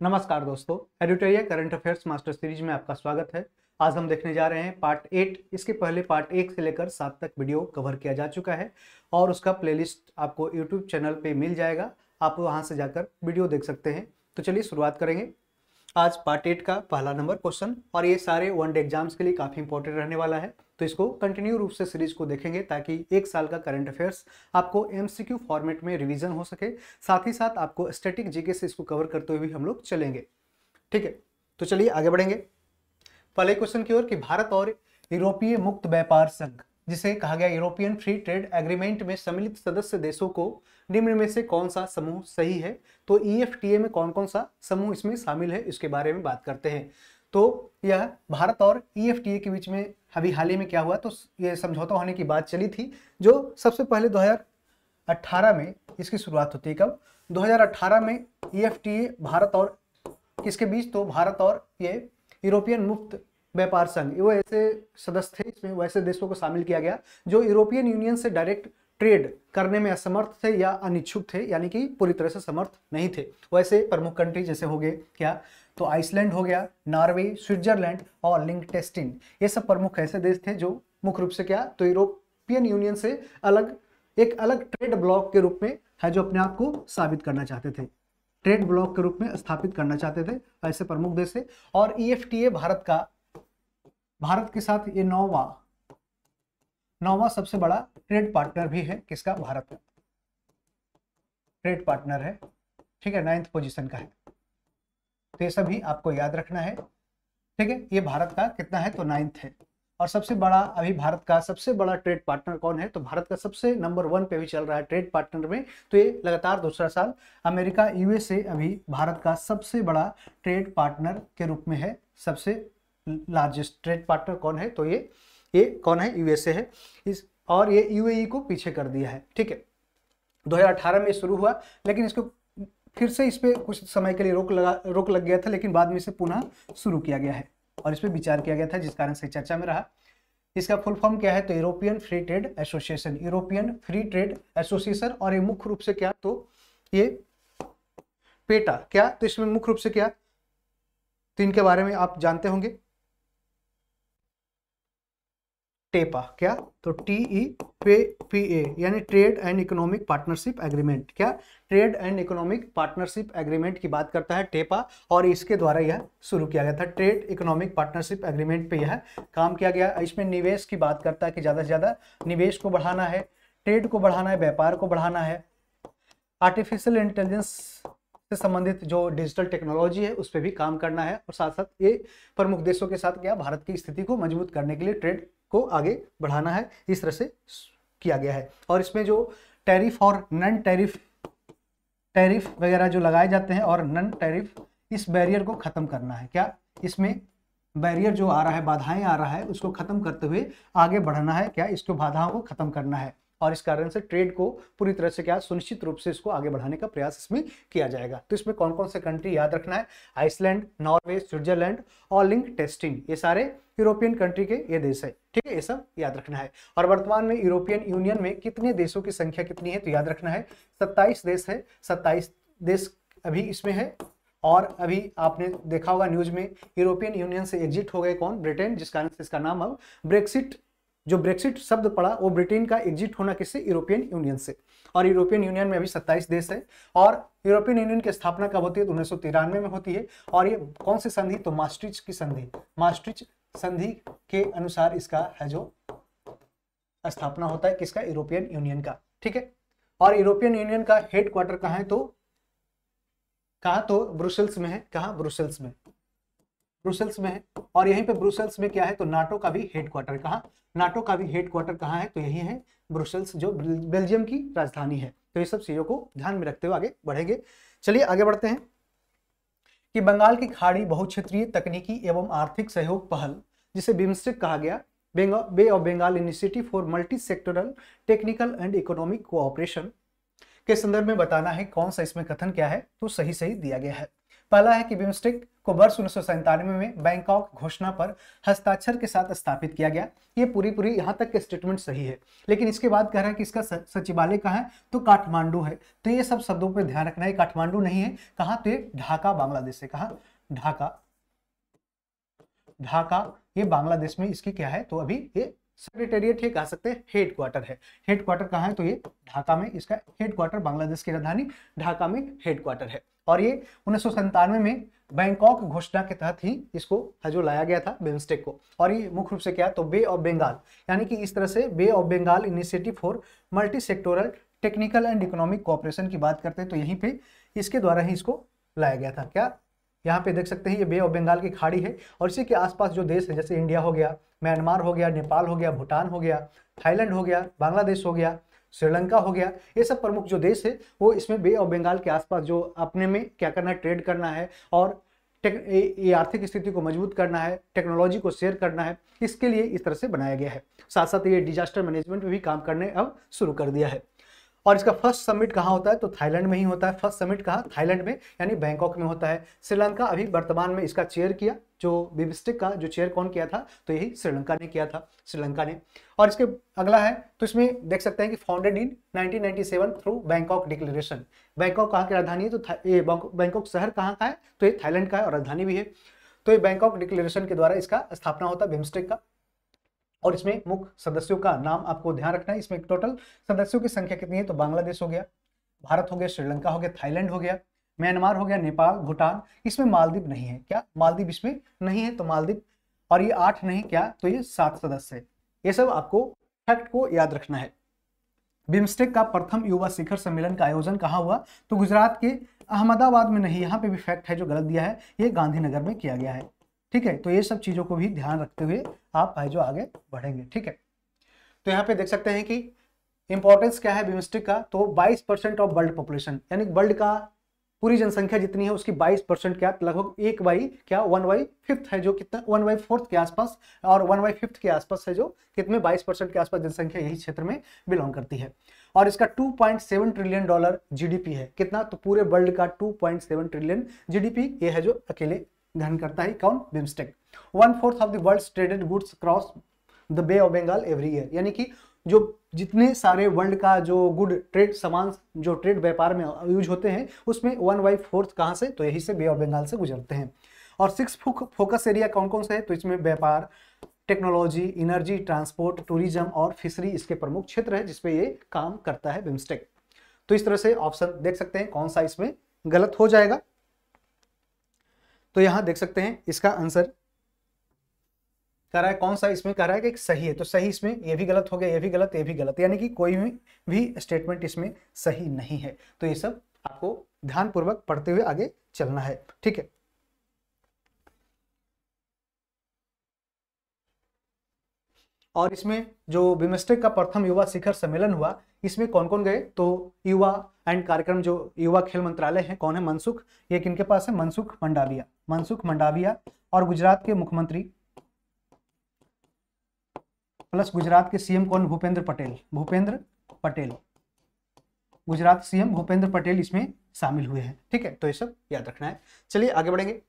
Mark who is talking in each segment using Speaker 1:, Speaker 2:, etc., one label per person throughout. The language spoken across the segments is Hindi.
Speaker 1: नमस्कार दोस्तों, editorial current affairs master series में आपका स्वागत है। आज हम देखने जा रहे हैं पार्ट 8। इसके पहले पार्ट 1 से लेकर 7 तक वीडियो कवर किया जा चुका है और उसका प्लेलिस्ट आपको यूट्यूब चैनल पे मिल जाएगा। आप वहां से जाकर वीडियो देख सकते हैं। तो चलिए शुरुआत करेंगे। आज पार्ट 8 का पहला नंबर क्वेश्चन, और ये सारे वनडे एग्जाम्स के लिए काफ़ी इंपॉर्टेंट रहने वाला है। तो इसको कंटिन्यू रूप से सीरीज को देखेंगे ताकि एक साल का करंट अफेयर्स आपको एमसीक्यू फॉर्मेट में रिवीजन हो सके। साथ ही साथ आपको स्टैटिक जीके से इसको कवर करते हुए भी हम लोग चलेंगे। ठीक है, तो चलिए आगे बढ़ेंगे पहले क्वेश्चन की ओर कि भारत और यूरोपीय मुक्त व्यापार संघ, जिसे कहा गया यूरोपियन फ्री ट्रेड एग्रीमेंट में सम्मिलित सदस्य देशों को निम्न में से कौन सा समूह सही है। तो ईएफटीए में कौन कौन सा समूह इसमें शामिल है, इसके बारे में बात करते हैं। तो यह भारत और ईएफटीए के बीच में अभी हाल ही में क्या हुआ, तो ये समझौता होने की बात चली थी, जो सबसे पहले 2018 में इसकी शुरुआत होती है। कब? 2018 में ईएफटीए भारत और किसके बीच, तो भारत और ये यूरोपियन मुक्त व्यापार संघ, वो ऐसे सदस्य थे, इसमें वैसे देशों को शामिल किया गया जो यूरोपियन यूनियन से डायरेक्ट ट्रेड करने में असमर्थ थे या अनिच्छुक थे, यानी कि पूरी तरह से समर्थ नहीं थे। वैसे प्रमुख कंट्री जैसे हो गए क्या, तो आइसलैंड हो गया, नॉर्वे, स्विट्जरलैंड और लिंक्टेस्टीन। ये सब प्रमुख ऐसे देश थे जो मुख्य रूप से क्या, तो यूरोपियन यूनियन से अलग एक अलग ट्रेड ब्लॉक के रूप में है, जो अपने आप को साबित करना चाहते थे, ट्रेड ब्लॉक के रूप में स्थापित करना चाहते थे। ऐसे प्रमुख देश है। और ईएफटीए भारत के साथ ये नौवां सबसे बड़ा ट्रेड पार्टनर भी है। किसका? भारत का ट्रेड पार्टनर है। ठीक है, 9th पोजीशन का है। तो ये सभी आपको याद रखना है। ठीक है, ये भारत का कितना है, तो 9th है। और सबसे बड़ा, अभी भारत का सबसे बड़ा ट्रेड पार्टनर कौन है, तो भारत का सबसे नंबर 1 पे भी चल रहा है ट्रेड पार्टनर में। तो ये लगातार दूसरा साल अमेरिका, यूएसए अभी भारत का सबसे बड़ा ट्रेड पार्टनर के रूप में है। सबसे लार्जेस्ट ट्रेड पार्टनर कौन है, तो ये कौन है, यूएसए है। और ये यूएई को पीछे कर दिया है। ठीक है, 2018 में शुरू हुआ, लेकिन इसको फिर से इस पे कुछ समय के लिए रोक लग गया था, लेकिन बाद में इसे पुनः शुरू किया गया है और इस पे विचार किया गया था, जिस कारण से चर्चा में रहा। इसका फुल फॉर्म क्या है, तो European free trade association, European free trade association. और ये मुख्य रूप से क्या, तो ये पेटा क्या, तो इसमें मुख्य रूप से क्या, तो इनके बारे में आप जानते होंगे। टेपा क्या, तो TEPA यानी trade and economic partnership agreement. क्या? Trade and economic partnership agreement की बात करता है टेपा, और इसके द्वारा यह शुरू किया गया था। ट्रेड इकोनॉमिक पार्टनरशिप एग्रीमेंट पे यह काम किया गया। इसमें निवेश की बात करता है कि ज़्यादा से ज़्यादा निवेश को बढ़ाना है, ट्रेड को बढ़ाना है, व्यापार को बढ़ाना है, आर्टिफिशियल इंटेलिजेंस से संबंधित जो डिजिटल टेक्नोलॉजी है उस पर भी काम करना है। और साथ साथ ये प्रमुख देशों के साथ क्या, भारत की स्थिति को मजबूत करने के लिए ट्रेड को आगे बढ़ाना है। इस तरह से किया गया है। और इसमें जो टैरिफ और नन टैरिफ वगैरह जो लगाए जाते हैं और नन टैरिफ, इस बैरियर को खत्म करना है। क्या? इसमें बैरियर जो आ रहा है, बाधाएं आ रहा है, उसको खत्म करते हुए आगे बढ़ना है। क्या? इसको बाधाओं को खत्म करना है, और इस कारण से ट्रेड को पूरी तरह से क्या, सुनिश्चित रूप से इसको आगे बढ़ाने का प्रयास इसमें किया जाएगा। तो इसमें कौन कौन से कंट्री याद रखना है, आइसलैंड, नॉर्वे, स्विट्जरलैंड और लिंक्टेस्टीन, ये सारे यूरोपियन कंट्री के ये देश है। ठीक है, ये सब याद रखना है। और वर्तमान में यूरोपियन यूनियन में कितने देशों की संख्या कितनी है, तो याद रखना है 27 देश है। 27 देश अभी इसमें है। और अभी आपने देखा होगा न्यूज में, यूरोपियन यूनियन से एग्जिट हो गए कौन, ब्रिटेन, जिस कारण से इसका नाम अब ब्रेक्सिट, जो ब्रेक्सिट शब्द पड़ा वो ब्रिटेन का एग्जिट होना किससे, यूरोपियन यूनियन से। और यूरोपियन यूनियन में अभी 27 देश है। और यूरोपियन यूनियन की स्थापना कब होती है, तो 1993 में होती है। और ये कौन सी संधि, तो maastricht की संधि, maastricht संधि के अनुसार इसका है जो स्थापना होता है, किसका, यूरोपियन यूनियन का। ठीक है, और यूरोपियन यूनियन का हेड क्वार्टर कहाँ है, तो कहाँ, तो ब्रुसेल्स में है। कहाँ? ब्रुसेल्स में, ब्रुसेल्स में है। और यहीं पे ब्रुसेल्स में क्या है, तो नाटो का भी हेड क्वार्टर। कहाँ? नाटो का भी हेड क्वार्टर कहाँ है, तो यही है ब्रुसेल्स, जो बेल्जियम की राजधानी है। तो ये सब चीजों को ध्यान में रखते हुए आगे बढ़ेंगे। चलिए आगे बढ़ते हैं कि बंगाल की खाड़ी बहुक्षेत्रीय तकनीकी एवं आर्थिक सहयोग पहल, जिसे बिम्स्टेक कहा गया, bay of Bengal initiative for multi sectoral technical and economic cooperation के संदर्भ में बताना है कौन सा इसमें कथन क्या है, तो सही दिया गया है। पहला है कि बिम्स्टेक को वर्ष 1997 में बैंकॉक घोषणा पर हस्ताक्षर के साथ स्थापित किया गया। ये पूरी यहाँ तक के स्टेटमेंट सही है, लेकिन इसके बाद कह रहा है कि इसका सचिवालय कहाँ है, तो काठमांडू है। तो ये सब शब्दों पर ध्यान रखना है, काठमांडू नहीं है, कहाँ, तो ये ढाका बांग्लादेश है। कहाँ, ढाका ये बांग्लादेश में इसकी क्या है, तो अभी ये सेक्रेटेरिएट है, कह सकते हैं हेड क्वार्टर है। हेड क्वार्टर कहाँ है, तो ये ढाका में इसका हेड क्वार्टर, बांग्लादेश की राजधानी ढाका में हेड क्वार्टर है। और ये 1997 में बैंकॉक घोषणा के तहत ही इसको जो लाया गया था बिम्स्टेक को। और ये मुख्य रूप से क्या, तो बे ऑफ बंगाल, यानी कि इस तरह से bay of Bengal initiative for multi sectoral technical and economic cooperation की बात करते हैं, तो यहीं पे इसके द्वारा ही इसको लाया गया था। क्या, यहाँ पे देख सकते हैं ये बे ऑफ बंगाल की खाड़ी है, और इसी के आसपास जो देश है, जैसे इंडिया हो गया, म्यांमार हो गया, नेपाल हो गया, भूटान हो गया, थाईलैंड हो गया, बांग्लादेश हो गया, श्रीलंका हो गया, ये सब प्रमुख जो देश है वो इसमें बे ऑफ बंगाल के आसपास जो अपने में क्या करना है, ट्रेड करना है, और ये आर्थिक स्थिति को मजबूत करना है, टेक्नोलॉजी को शेयर करना है, इसके लिए इस तरह से बनाया गया है। साथ साथ ये डिजास्टर मैनेजमेंट में भी काम करने अब शुरू कर दिया है। और इसका फर्स्ट समिट कहाँ होता है, तो थाईलैंड में ही होता है। फर्स्ट समिट कहाँ, थाईलैंड में, यानी बैंकॉक में होता है। श्रीलंका अभी वर्तमान में इसका चेयर किया, जो बिम्स्टेक का जो चेयर कौन किया था, तो यही श्रीलंका ने किया था, श्रीलंका ने। और इसके अगला है, तो इसमें देख सकते हैं कि founded in 1997 through Bangkok declaration. Bangkok कहाँ की राजधानी है, तो ये बैंकॉक शहर कहाँ का है, तो ये थाईलैंड का है और राजधानी भी है। तो ये बैंकॉक डिक्लेरेशन के द्वारा इसका स्थापना होता है बिम्स्टेक का। और इसमें मुख्य सदस्यों का नाम आपको ध्यान रखना है। इसमें टोटल सदस्यों की संख्या कितनी है, तो बांग्लादेश हो गया, भारत हो गया, श्रीलंका हो गया, थाईलैंड हो गया, म्यांमार हो गया, नेपाल, भूटान, इसमें मालदीव नहीं है। क्या, मालदीव इसमें नहीं है, तो मालदीव, और ये 8 नहीं, क्या, तो ये 7 सदस्य है। ये सब आपको फैक्ट को याद रखना है। बिम्स्टेक का प्रथम युवा शिखर सम्मेलन का आयोजन कहाँ हुआ, तो गुजरात के अहमदाबाद में नहीं, यहाँ पे भी फैक्ट है जो गलत दिया है, ये गांधीनगर में किया गया है। ठीक है, तो ये सब चीजों को भी ध्यान रखते हुए आप भाई जो आगे बढ़ेंगे। ठीक है, तो यहाँ पे देख सकते हैं कि इंपॉर्टेंस क्या है बिम्स्टेक का, तो 22% ऑफ वर्ल्ड पॉपुलेशन, यानी वर्ल्ड का पूरी जनसंख्या जितनी है उसकी 22% क्या, लगभग 1/5 है, जो कितना 1/4 के आसपास, और 1/5 के आसपास है, जो कितने 22% के आसपास जनसंख्या यही क्षेत्र में बिलोंग करती है। और इसका $2.7 ट्रिलियन जीडीपी है, कितना, तो पूरे वर्ल्ड का 2.7 ट्रिलियन जीडीपी ये है जो अकेले ग्रहण करता है। कौन, BIMSTEC. 1/4 of the world's traded goods cross the Bay of Bengal every year, यानी कि जो जितने सारे वर्ल्ड का जो गुड ट्रेड सामान जो ट्रेड व्यापार में यूज होते हैं उसमें 1/4 कहाँ से, तो यही से बे ऑफ बंगाल से गुजरते हैं। और 6 फोकस एरिया कौन कौन से है, तो इसमें व्यापार, टेक्नोलॉजी, एनर्जी, ट्रांसपोर्ट, टूरिज्म और फिशरी इसके प्रमुख क्षेत्र है जिसपे ये काम करता है बिम्स्टेक। तो इस तरह से ऑप्शन देख सकते हैं कौन सा इसमें गलत हो जाएगा। तो यहां देख सकते हैं इसका आंसर कह रहा है कौन सा, इसमें कह रहा है कि सही है, तो सही इसमें ये भी गलत हो गया, ये भी गलत, ये भी गलत, यानी कि कोई भी स्टेटमेंट इसमें सही नहीं है। तो ये सब आपको ध्यानपूर्वक पढ़ते हुए आगे चलना है। ठीक है, और इसमें जो बिम्स्टेक का प्रथम युवा शिखर सम्मेलन हुआ इसमें कौन कौन गए, तो युवा एंड कार्यक्रम जो युवा खेल मंत्रालय है, कौन है, मनसुख, ये किनके पास है, मनसुख मंडाविया, और गुजरात के मुख्यमंत्री प्लस गुजरात के सीएम कौन, भूपेंद्र पटेल, गुजरात सीएम भूपेंद्र पटेल इसमें शामिल हुए हैं। ठीक है, तो ये सब याद रखना है। चलिए आगे बढ़ेंगे।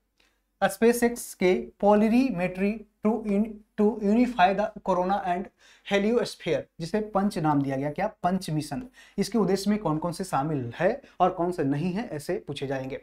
Speaker 1: स्पेसएक्स के polarimetry to unify the corona and heliosphere, जिसे पंच नाम दिया गया, क्या, पंच मिशन, इसके उद्देश्य में कौन कौन से शामिल है और कौन से नहीं है, ऐसे पूछे जाएंगे।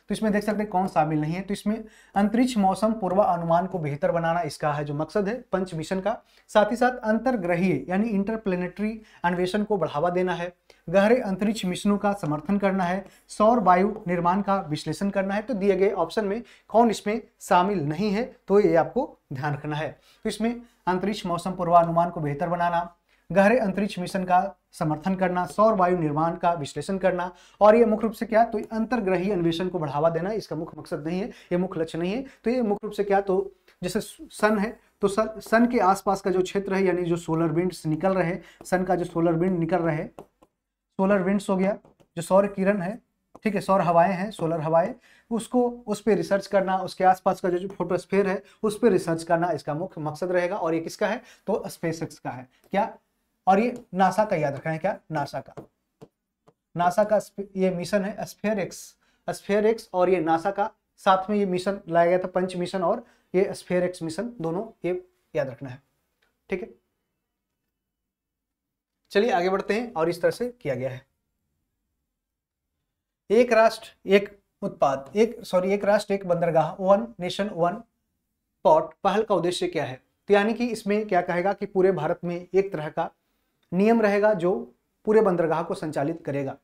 Speaker 1: तो इसमें देख सकते हैं कौन शामिल नहीं है, तो इसमें अंतरिक्ष मौसम पूर्वानुमान को बेहतर बनाना इसका है जो मकसद है पंच मिशन का। साथ ही साथ अंतरग्रहीय यानी इंटरप्लेनेटरी अन्वेषण को बढ़ावा देना है, गहरे अंतरिक्ष मिशनों का समर्थन करना है, सौर वायु निर्माण का विश्लेषण करना है। तो दिए गए ऑप्शन में कौन इसमें शामिल नहीं है, तो ये आपको ध्यान रखना है। तो इसमें अंतरिक्ष मौसम पूर्वानुमान को बेहतर बनाना, गहरे अंतरिक्ष मिशन का समर्थन करना, सौर वायु निर्माण का विश्लेषण करना, और ये मुख्य रूप से क्या, तो अंतर्ग्रहीय अन्वेषण को बढ़ावा देना इसका मुख्य मकसद नहीं है, ये मुख्य लक्ष्य नहीं है। तो ये मुख्य रूप से क्या, तो जैसे सन है तो सन के आसपास का जो क्षेत्र है, यानी जो सोलर विंड्स निकल रहे, सन का जो सोलर विंड निकल रहे, सोलर विंड्स हो गया, जो सौर किरण है, ठीक है, सौर हवाएं हैं, सोलर हवाएं, उसको उस पर रिसर्च करना, उसके आसपास का जो फोटोस्फीयर है उस पर रिसर्च करना इसका मुख्य मकसद रहेगा। और ये किसका है, तो स्पेसएक्स का है। क्या, और ये नासा का याद रखना है, क्या, नासा का ये मिशन है स्फीयर एक्स, और ये नासा का साथ में ये मिशन लाया गया था, पंच मिशन और ये स्फीयर एक्स मिशन, दोनों ये याद रखना है। ठीक है, चलिए आगे बढ़ते हैं। और इस तरह से किया गया है, एक राष्ट्र एक उत्पाद, एक राष्ट्र एक बंदरगाह, वन नेशन वन पोर्ट पहल का उद्देश्य क्या है? तो यानी कि इसमें क्या कहेगा कि पूरे भारत में एक तरह का नियम रहेगा जो पूरे बंदरगाह को संचालित करेगा।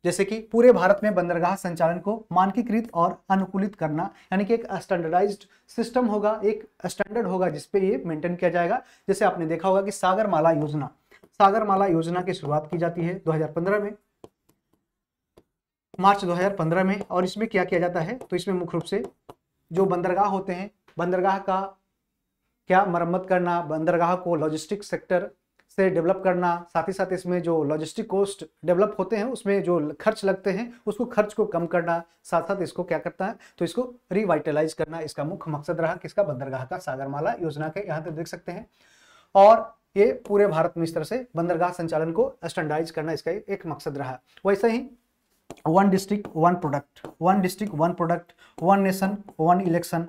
Speaker 1: जैसे कि पूरे भारत में बंदरगाह संचालन को मानकीकृत और अनुकूलित करना, यानी कि एक स्टैंडर्डाइज्ड सिस्टम होगा, एक स्टैंडर्ड होगा जिसपे ये मेंटेन किया जाएगा। जैसे आपने देखा होगा कि सागरमाला योजना की शुरुआत की जाती है 2015 में, मार्च 2015 में। और इसमें क्या किया जाता है? तो इसमें मुख्य रूप से जो बंदरगाह होते हैं, बंदरगाह का क्या मरम्मत करना, बंदरगाह को लॉजिस्टिक सेक्टर से डेवलप करना, साथ ही साथ इसमें जो लॉजिस्टिक कॉस्ट डेवलप होते हैं उसमें जो खर्च लगते हैं उसको खर्च को कम करना, साथ साथ इसको क्या करता है तो इसको रिवाइटलाइज करना, इसका मुख्य मकसद रहा किसका? बंदरगाह का, सागरमाला योजना के। यहाँ तक देख सकते हैं। और ये पूरे भारत में इस तरह से बंदरगाह संचालन को स्टैंडर्डाइज करना इसका एक मकसद रहा। वैसे ही one district one product, one nation one election.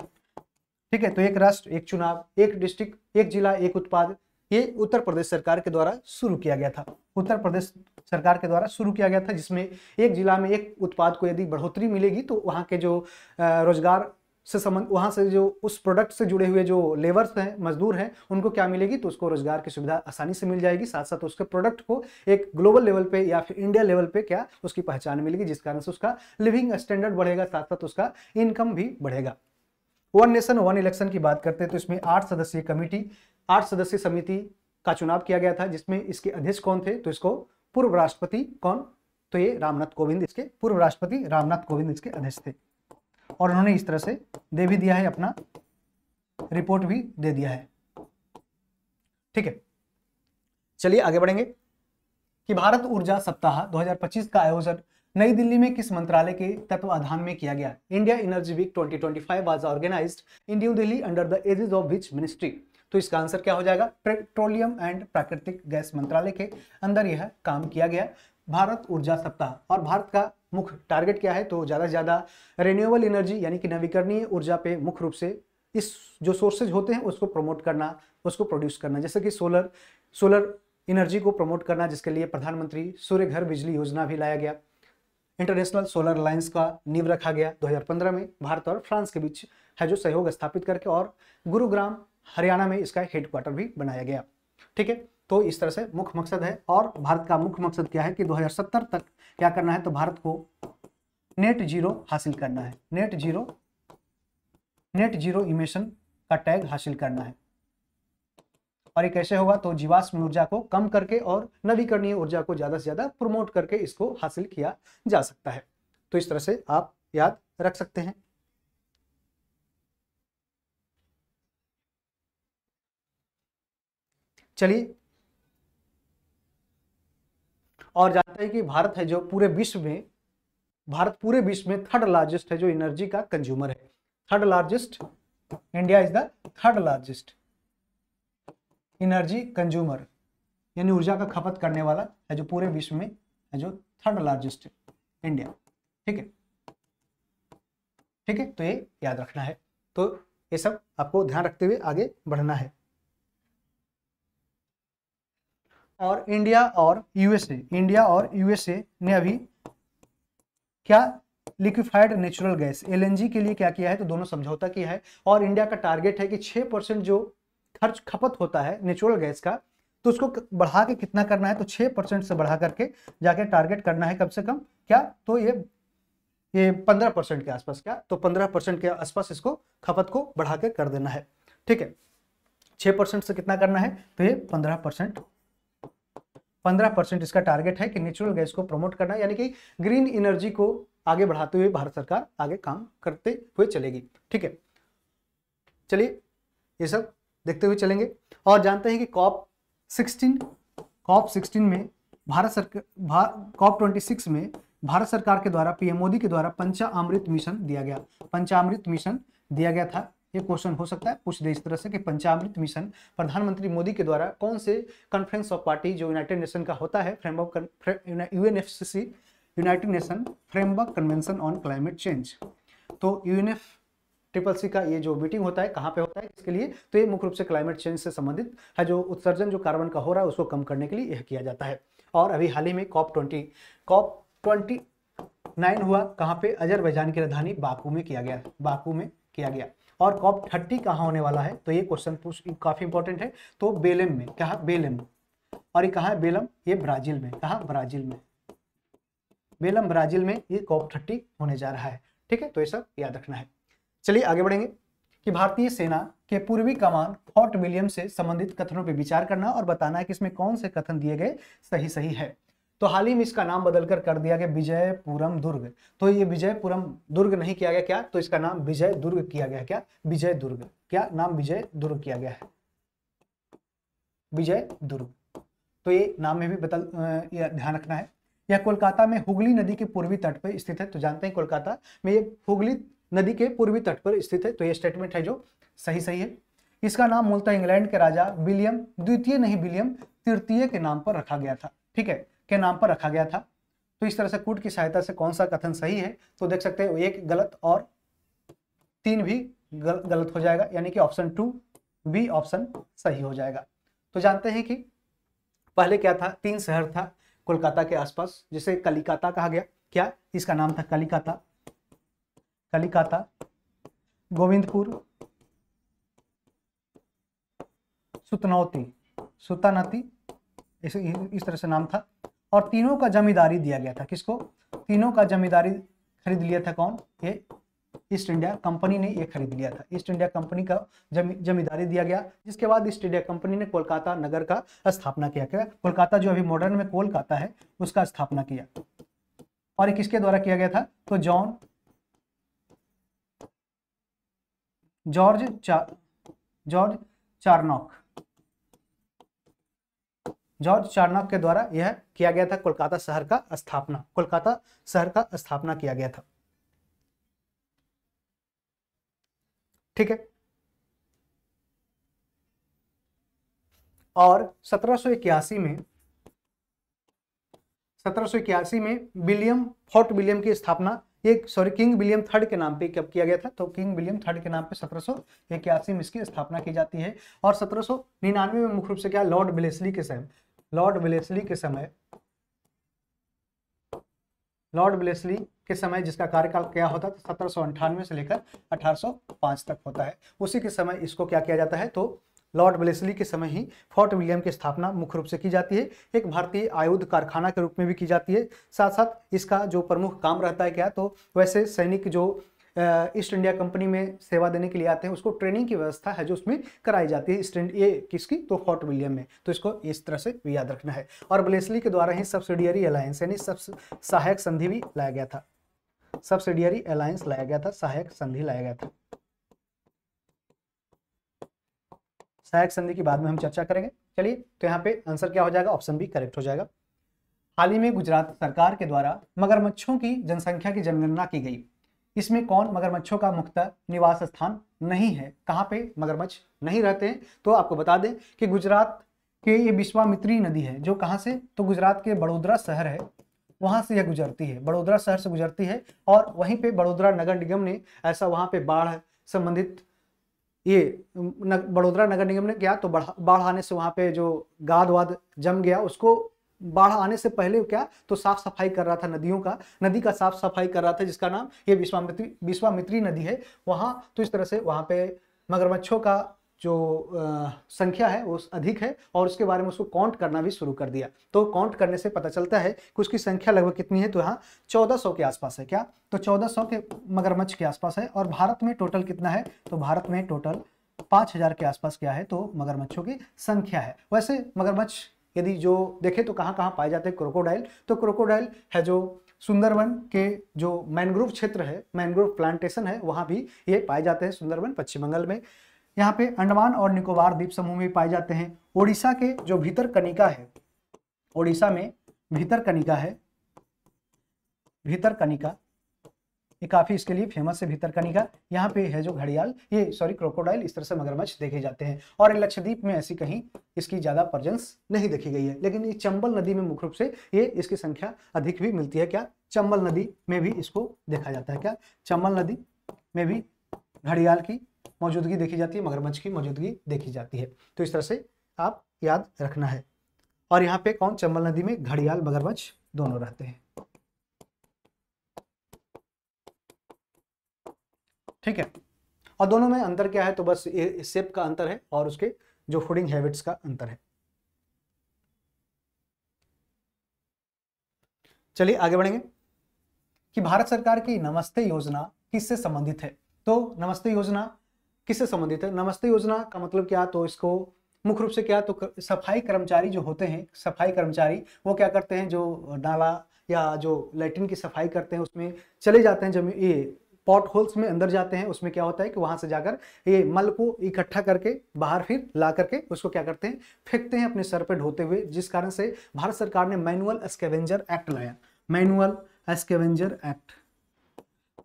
Speaker 1: ठीक है, तो एक राष्ट्र एक चुनाव, एक डिस्ट्रिक्ट एक जिला एक उत्पाद, ये उत्तर प्रदेश सरकार के द्वारा शुरू किया गया था। उत्तर प्रदेश सरकार के द्वारा शुरू किया गया था, जिसमें एक जिला में एक उत्पाद को यदि बढ़ोतरी मिलेगी तो वहाँ के जो रोजगार से संबंध, वहाँ से जो उस प्रोडक्ट से जुड़े हुए जो लेबर्स हैं, मजदूर हैं, उनको क्या मिलेगी? तो उसको रोजगार की सुविधा आसानी से मिल जाएगी। साथ साथ उसके प्रोडक्ट को एक ग्लोबल लेवल पे या फिर इंडिया लेवल पे क्या उसकी पहचान मिलेगी, जिस कारण से उसका लिविंग स्टैंडर्ड बढ़ेगा, साथ साथ उसका इनकम भी बढ़ेगा। वन नेशन वन इलेक्शन की बात करते हैं तो इसमें 8 सदस्यीय समिति का चुनाव किया गया था, जिसमें इसके अध्यक्ष कौन थे? तो इसको पूर्व राष्ट्रपति कौन? तो ये रामनाथ कोविंद, इसके पूर्व राष्ट्रपति रामनाथ कोविंद इसके अध्यक्ष थे। और उन्होंने इस तरह से दे भी दिया है, अपना रिपोर्ट भी दे दिया है। ठीक है, चलिए आगे बढ़ेंगे कि भारत ऊर्जा सप्ताह 2025 का आयोजन नई दिल्ली में किस मंत्रालय के तत्वाधान में किया गया? India Energy Week 2025 was organized in New Delhi under the aegis of which ministry? तो इसका आंसर क्या हो जाएगा? पेट्रोलियम एंड प्राकृतिक गैस मंत्रालय के अंदर यह काम किया गया, भारत ऊर्जा सप्ताह। और भारत का मुख्य टारगेट क्या है? तो ज़्यादा से ज़्यादा रिन्यूएबल एनर्जी यानी कि नवीकरणीय ऊर्जा पे मुख्य रूप से इस जो सोर्सेज होते हैं उसको प्रमोट करना, उसको प्रोड्यूस करना। जैसे कि सोलर एनर्जी को प्रमोट करना, जिसके लिए प्रधानमंत्री सूर्य घर बिजली योजना भी लाया गया। इंटरनेशनल सोलर अलायंस का नींव रखा गया 2015 में, भारत और फ्रांस के बीच है जो सहयोग स्थापित करके, और गुरुग्राम हरियाणा में इसका हेडक्वार्टर भी बनाया गया। ठीक है, तो इस तरह से मुख्य मकसद है। और भारत का मुख्य मकसद क्या है कि 2070 तक क्या करना है? तो भारत को नेट जीरो हासिल करना है, नेट जीरो इमिशन का टैग हासिल करना है। और ये कैसे होगा? तो जीवाश्म ऊर्जा को कम करके और नवीकरणीय ऊर्जा को ज्यादा से ज्यादा प्रमोट करके इसको हासिल किया जा सकता है। तो इस तरह से आप याद रख सकते हैं। चलिए, और जानते हैं कि भारत है जो पूरे विश्व में, भारत पूरे विश्व में थर्ड लार्जेस्ट है जो एनर्जी का कंज्यूमर है। Third largest, India is the third largest energy consumer, यानी ऊर्जा का खपत करने वाला है जो पूरे विश्व में है जो थर्ड लार्जेस्ट है, इंडिया। ठीक है, ठीक है, तो ये याद रखना है। तो ये सब आपको ध्यान रखते हुए आगे बढ़ना है। और इंडिया और यूएसए ने अभी क्या लिक्विफाइड नेचुरल गैस एलएनजी के लिए क्या किया है? तो दोनों समझौता किया है। और इंडिया का टारगेट है कि 6% जो खपत होता है नेचुरल गैस का, तो उसको बढ़ा के कितना करना है? तो 6% से बढ़ा करके जाके टारगेट करना है कम से कम क्या? तो ये 15% के आसपास, क्या? तो 15% के आसपास इसको खपत को बढ़ा के कर देना है। ठीक है, 6% से कितना करना है? तो ये 15% इसका टारगेट है कि नेचुरल गैस को प्रमोट करना, यानी कि ग्रीन एनर्जी को आगे बढ़ाते हुए भारत सरकार आगे काम करते हुए चलेगी। ठीक है, चलिए ये सब देखते हुए चलेंगे। और जानते हैं कि कॉप 16 में कॉप 26 में भारत सरकार के द्वारा पीएम मोदी के द्वारा पंचामृत मिशन दिया गया, पंचामृत मिशन दिया गया था। ये क्वेश्चन हो सकता है, पूछ दे इस तरह से कि पंचामृत मिशन प्रधानमंत्री मोदी के द्वारा कौन से कॉन्फ्रेंस ऑफ पार्टी जो यूनाइटेड नेशन का होता है, framework UNFCCC, United nation framework convention on climate change, तो UNFCCC का ये जो मीटिंग होता है कहाँ पे होता है इसके लिए, तो ये मुख्य रूप से क्लाइमेट चेंज से संबंधित है, जो उत्सर्जन जो कार्बन का हो रहा है उसको कम करने के लिए यह किया जाता है। और अभी हाल ही में COP29 हुआ, कहाँ पे, अजरबैजान की राजधानी बाकू में किया गया, बाकू में किया गया। और COP30 कहाँ होने वाला है, तो ये क्वेश्चन काफी इंपॉर्टेंट है, तो बेलेम में, कहा बेलेम, और ये कहाँ है बेलम, ये ब्राजील में, कहाँ ब्राजील में, बेलम ब्राजील में ये COP30 होने जा रहा है। ठीक है, तो ये सब याद रखना है। चलिए आगे बढ़ेंगे कि भारतीय सेना के पूर्वी कमान फोर्ट विलियम से संबंधित कथनों पर विचार करना और बताना है कि इसमें कौन से कथन दिए गए सही है। तो हाल ही में इसका नाम बदलकर कर दिया गया विजयपुरम दुर्ग, तो ये विजयपुरम दुर्ग नहीं किया गया, क्या, तो इसका नाम विजय दुर्ग किया गया, क्या, विजय दुर्ग, क्या नाम विजय दुर्ग किया गया है, विजय दुर्ग। तो ये नाम में भी ध्यान रखना है। यह कोलकाता में हुगली नदी के पूर्वी तट पर स्थित है, तो जानते हैं कोलकाता में ये हुगली नदी के पूर्वी तट पर स्थित है, तो ये स्टेटमेंट है जो सही है। इसका नाम मूलतः इंग्लैंड के राजा विलियम द्वितीय नहीं विलियम तृतीय के नाम पर रखा गया था, ठीक है, के नाम पर रखा गया था। तो इस तरह से कूट की सहायता से कौन सा कथन सही है, तो देख सकते हैं 1 गलत और 3 भी गलत हो जाएगा, यानी कि ऑप्शन 2 बी ऑप्शन सही हो जाएगा। तो जानते हैं कि पहले क्या था, 3 शहर था कोलकाता के आसपास, जिसे कलिकाता कहा गया, क्या, इसका नाम था कलिकाता, कलिकाता, गोविंदपुर, सुतनौती, सुतानती, इस तरह से नाम था। और तीनों का जमींदारी दिया गया था, किसको, तीनों का जमींदारी खरीद लिया था कौन, ये ईस्ट इंडिया कंपनी ने ये खरीद लिया था, ईस्ट इंडिया कंपनी का जमींदारी दिया गया, जिसके बाद ईस्ट इंडिया कंपनी ने कोलकाता नगर का स्थापना किया, क्या, कोलकाता जो अभी मॉडर्न में कोलकाता है उसका स्थापना किया। और ये किसके द्वारा किया गया था, तो जॉर्ज चार्नॉक के द्वारा यह किया गया था, कोलकाता शहर का स्थापना, कोलकाता शहर का स्थापना किया गया था। ठीक है, और 1781 में फोर्ट विलियम की स्थापना किंग विलियम थर्ड के नाम पे कब किया गया था, तो किंग विलियम थर्ड के नाम पे 1781 में इसकी स्थापना की जाती है। और 1799 में मुख्य रूप से क्या, लॉर्ड वेलेस्ली के समय जिसका कार्यकाल क्या होता है, 1798 से लेकर 1805 तक होता है, उसी के समय इसको क्या किया जाता है, तो लॉर्ड वेलेस्ली के समय ही फोर्ट विलियम की स्थापना मुख्य रूप से की जाती है। एक भारतीय आयुध कारखाना के रूप में भी की जाती है, साथ साथ इसका जो प्रमुख काम रहता है क्या, तो वैसे सैनिक जो ईस्ट इंडिया कंपनी में सेवा देने के लिए आते हैं उसको ट्रेनिंग की व्यवस्था है जो उसमें कराई जाती है, ये किसकी, तो फोर्ट विलियम में, तो इसको इस तरह से भी याद रखना है। और वेलेस्ली के द्वारा ही सब्सिडियरी अलायंस यानी सहायक संधि भी लाया गया था, सब्सिडियरी अलायंस लाया गया था, सहायक संधि लाया गया था। सहायक संधि की बाद में हम चर्चा करेंगे। चलिए, तो यहाँ पे आंसर क्या हो जाएगा, ऑप्शन बी करेक्ट हो जाएगा। हाल ही में गुजरात सरकार के द्वारा मगरमच्छों की जनसंख्या की जनगणना की गई, इसमें कौन मगरमच्छों का मुख्य निवास स्थान नहीं है, कहाँ पे मगरमच्छ नहीं रहते हैं, तो आपको बता दें कि गुजरात के ये विश्वामित्री नदी है, जो कहाँ से, तो गुजरात के बड़ोदरा शहर है वहां से यह गुजरती है, बड़ोदरा शहर से गुजरती है। और वहीं पे बड़ोदरा नगर निगम ने ऐसा वहां पे बाढ़ संबंधित ये बड़ोदरा नगर निगम ने क्या, तो बाढ़ आने से वहां पे जो गाद वाद जम गया उसको बाढ़ आने से पहले क्या, तो साफ सफाई कर रहा था, नदी का साफ सफाई कर रहा था, जिसका नाम ये विश्वामित्री नदी है वहां। तो इस तरह से वहां पे मगरमच्छों का जो संख्या है वो अधिक है, और उसके बारे में उसको काउंट करना भी शुरू कर दिया। तो काउंट करने से पता चलता है कि उसकी संख्या लगभग कितनी है, तो यहाँ 1400 के आसपास है, क्या, तो 1400 के मगरमच्छ के आसपास है। और भारत में टोटल कितना है, तो भारत में टोटल 5000 के आसपास क्या है, तो मगरमच्छों की संख्या है। वैसे मगरमच्छ यदि जो देखें तो कहाँ कहाँ पाए जाते हैं, क्रोकोडाइल, तो क्रोकोडाइल है जो सुंदरबन के जो मैनग्रोव क्षेत्र है, मैनग्रोव प्लांटेशन है, वहां भी ये पाए जाते हैं, सुंदरबन पश्चिम बंगाल में। यहाँ पे अंडमान और निकोबार द्वीप समूह में पाए जाते हैं। ओडिशा के जो भीतरकनिका है, ओडिशा में भीतरकनिका है, भीतरकनिका ये काफी इसके लिए फेमस है, भीतरकनिका। यहाँ पे है जो घड़ियाल, क्रोकोडाइल, इस तरह से मगरमच्छ देखे जाते हैं। और लक्षद्वीप में ऐसी कहीं इसकी ज्यादा प्रेजेंस नहीं देखी गई है, लेकिन ये चंबल नदी में मुख्य रूप से ये इसकी संख्या अधिक भी मिलती है, क्या, चंबल नदी में भी इसको देखा जाता है, क्या, चंबल नदी में भी घड़ियाल की मौजूदगी देखी जाती है, मगरमच्छ की मौजूदगी देखी जाती है। तो इस तरह से आप याद रखना है। और यहाँ पे कौन, चंबल नदी में घड़ियाल मगरमच्छ दोनों रहते हैं। ठीक है, और दोनों में अंतर क्या है, तो बस ये शेप का अंतर है और उसके जो फूडिंग हैबिट्स का अंतर है। चलिए आगे बढ़ेंगे कि भारत सरकार की नमस्ते योजना किससे संबंधित है। तो नमस्ते योजना किससे संबंधित है, नमस्ते योजना का मतलब क्या, तो इसको मुख्य रूप से क्या, तो सफाई कर्मचारी जो होते हैं, सफाई कर्मचारी वो क्या करते हैं, जो नाला या जो लैट्रिन की सफाई करते हैं उसमें चले जाते हैं, जमीन ये पॉट होल्स में अंदर जाते हैं। उसमें क्या होता है कि वहां से जाकर ये मल को इकट्ठा करके बाहर फिर ला करके उसको क्या करते हैं, फेंकते हैं अपने सर पे ढोते हुए, जिस कारण से भारत सरकार ने मैनुअल स्कैवेंजर एक्ट लाया। Manual scavenger act,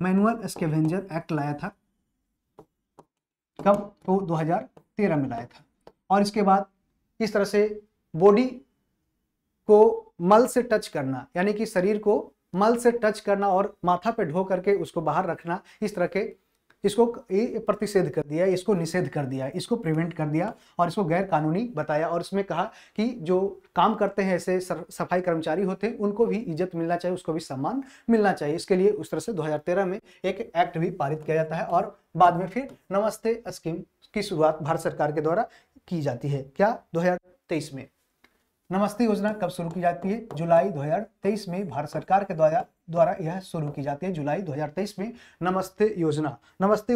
Speaker 1: manual scavenger act लाया था। कब, तो 2013 में लाया था। और इसके बाद इस तरह से बॉडी को मल से टच करना, यानी कि शरीर को मल से टच करना और माथा पे ढो करके उसको बाहर रखना, इस तरह के इसको प्रतिषेध कर दिया, इसको निषेध कर दिया, इसको प्रिवेंट कर दिया और इसको गैर कानूनी बताया। और इसमें कहा कि जो काम करते हैं ऐसे सफाई कर्मचारी होते हैं उनको भी इज्जत मिलना चाहिए, उसको भी सम्मान मिलना चाहिए। इसके लिए उस तरह से 2013 में एक एक्ट भी पारित किया जाता है और बाद में फिर नमस्ते स्कीम की शुरुआत भारत सरकार के द्वारा की जाती है। क्या, 2023 में। नमस्ते योजना कब शुरू की जाती है, जुलाई 2023 में भारत सरकार के द्वारा यह शुरू की जाती है। जुलाई 2023 में नमस्ते योजना। नमस्ते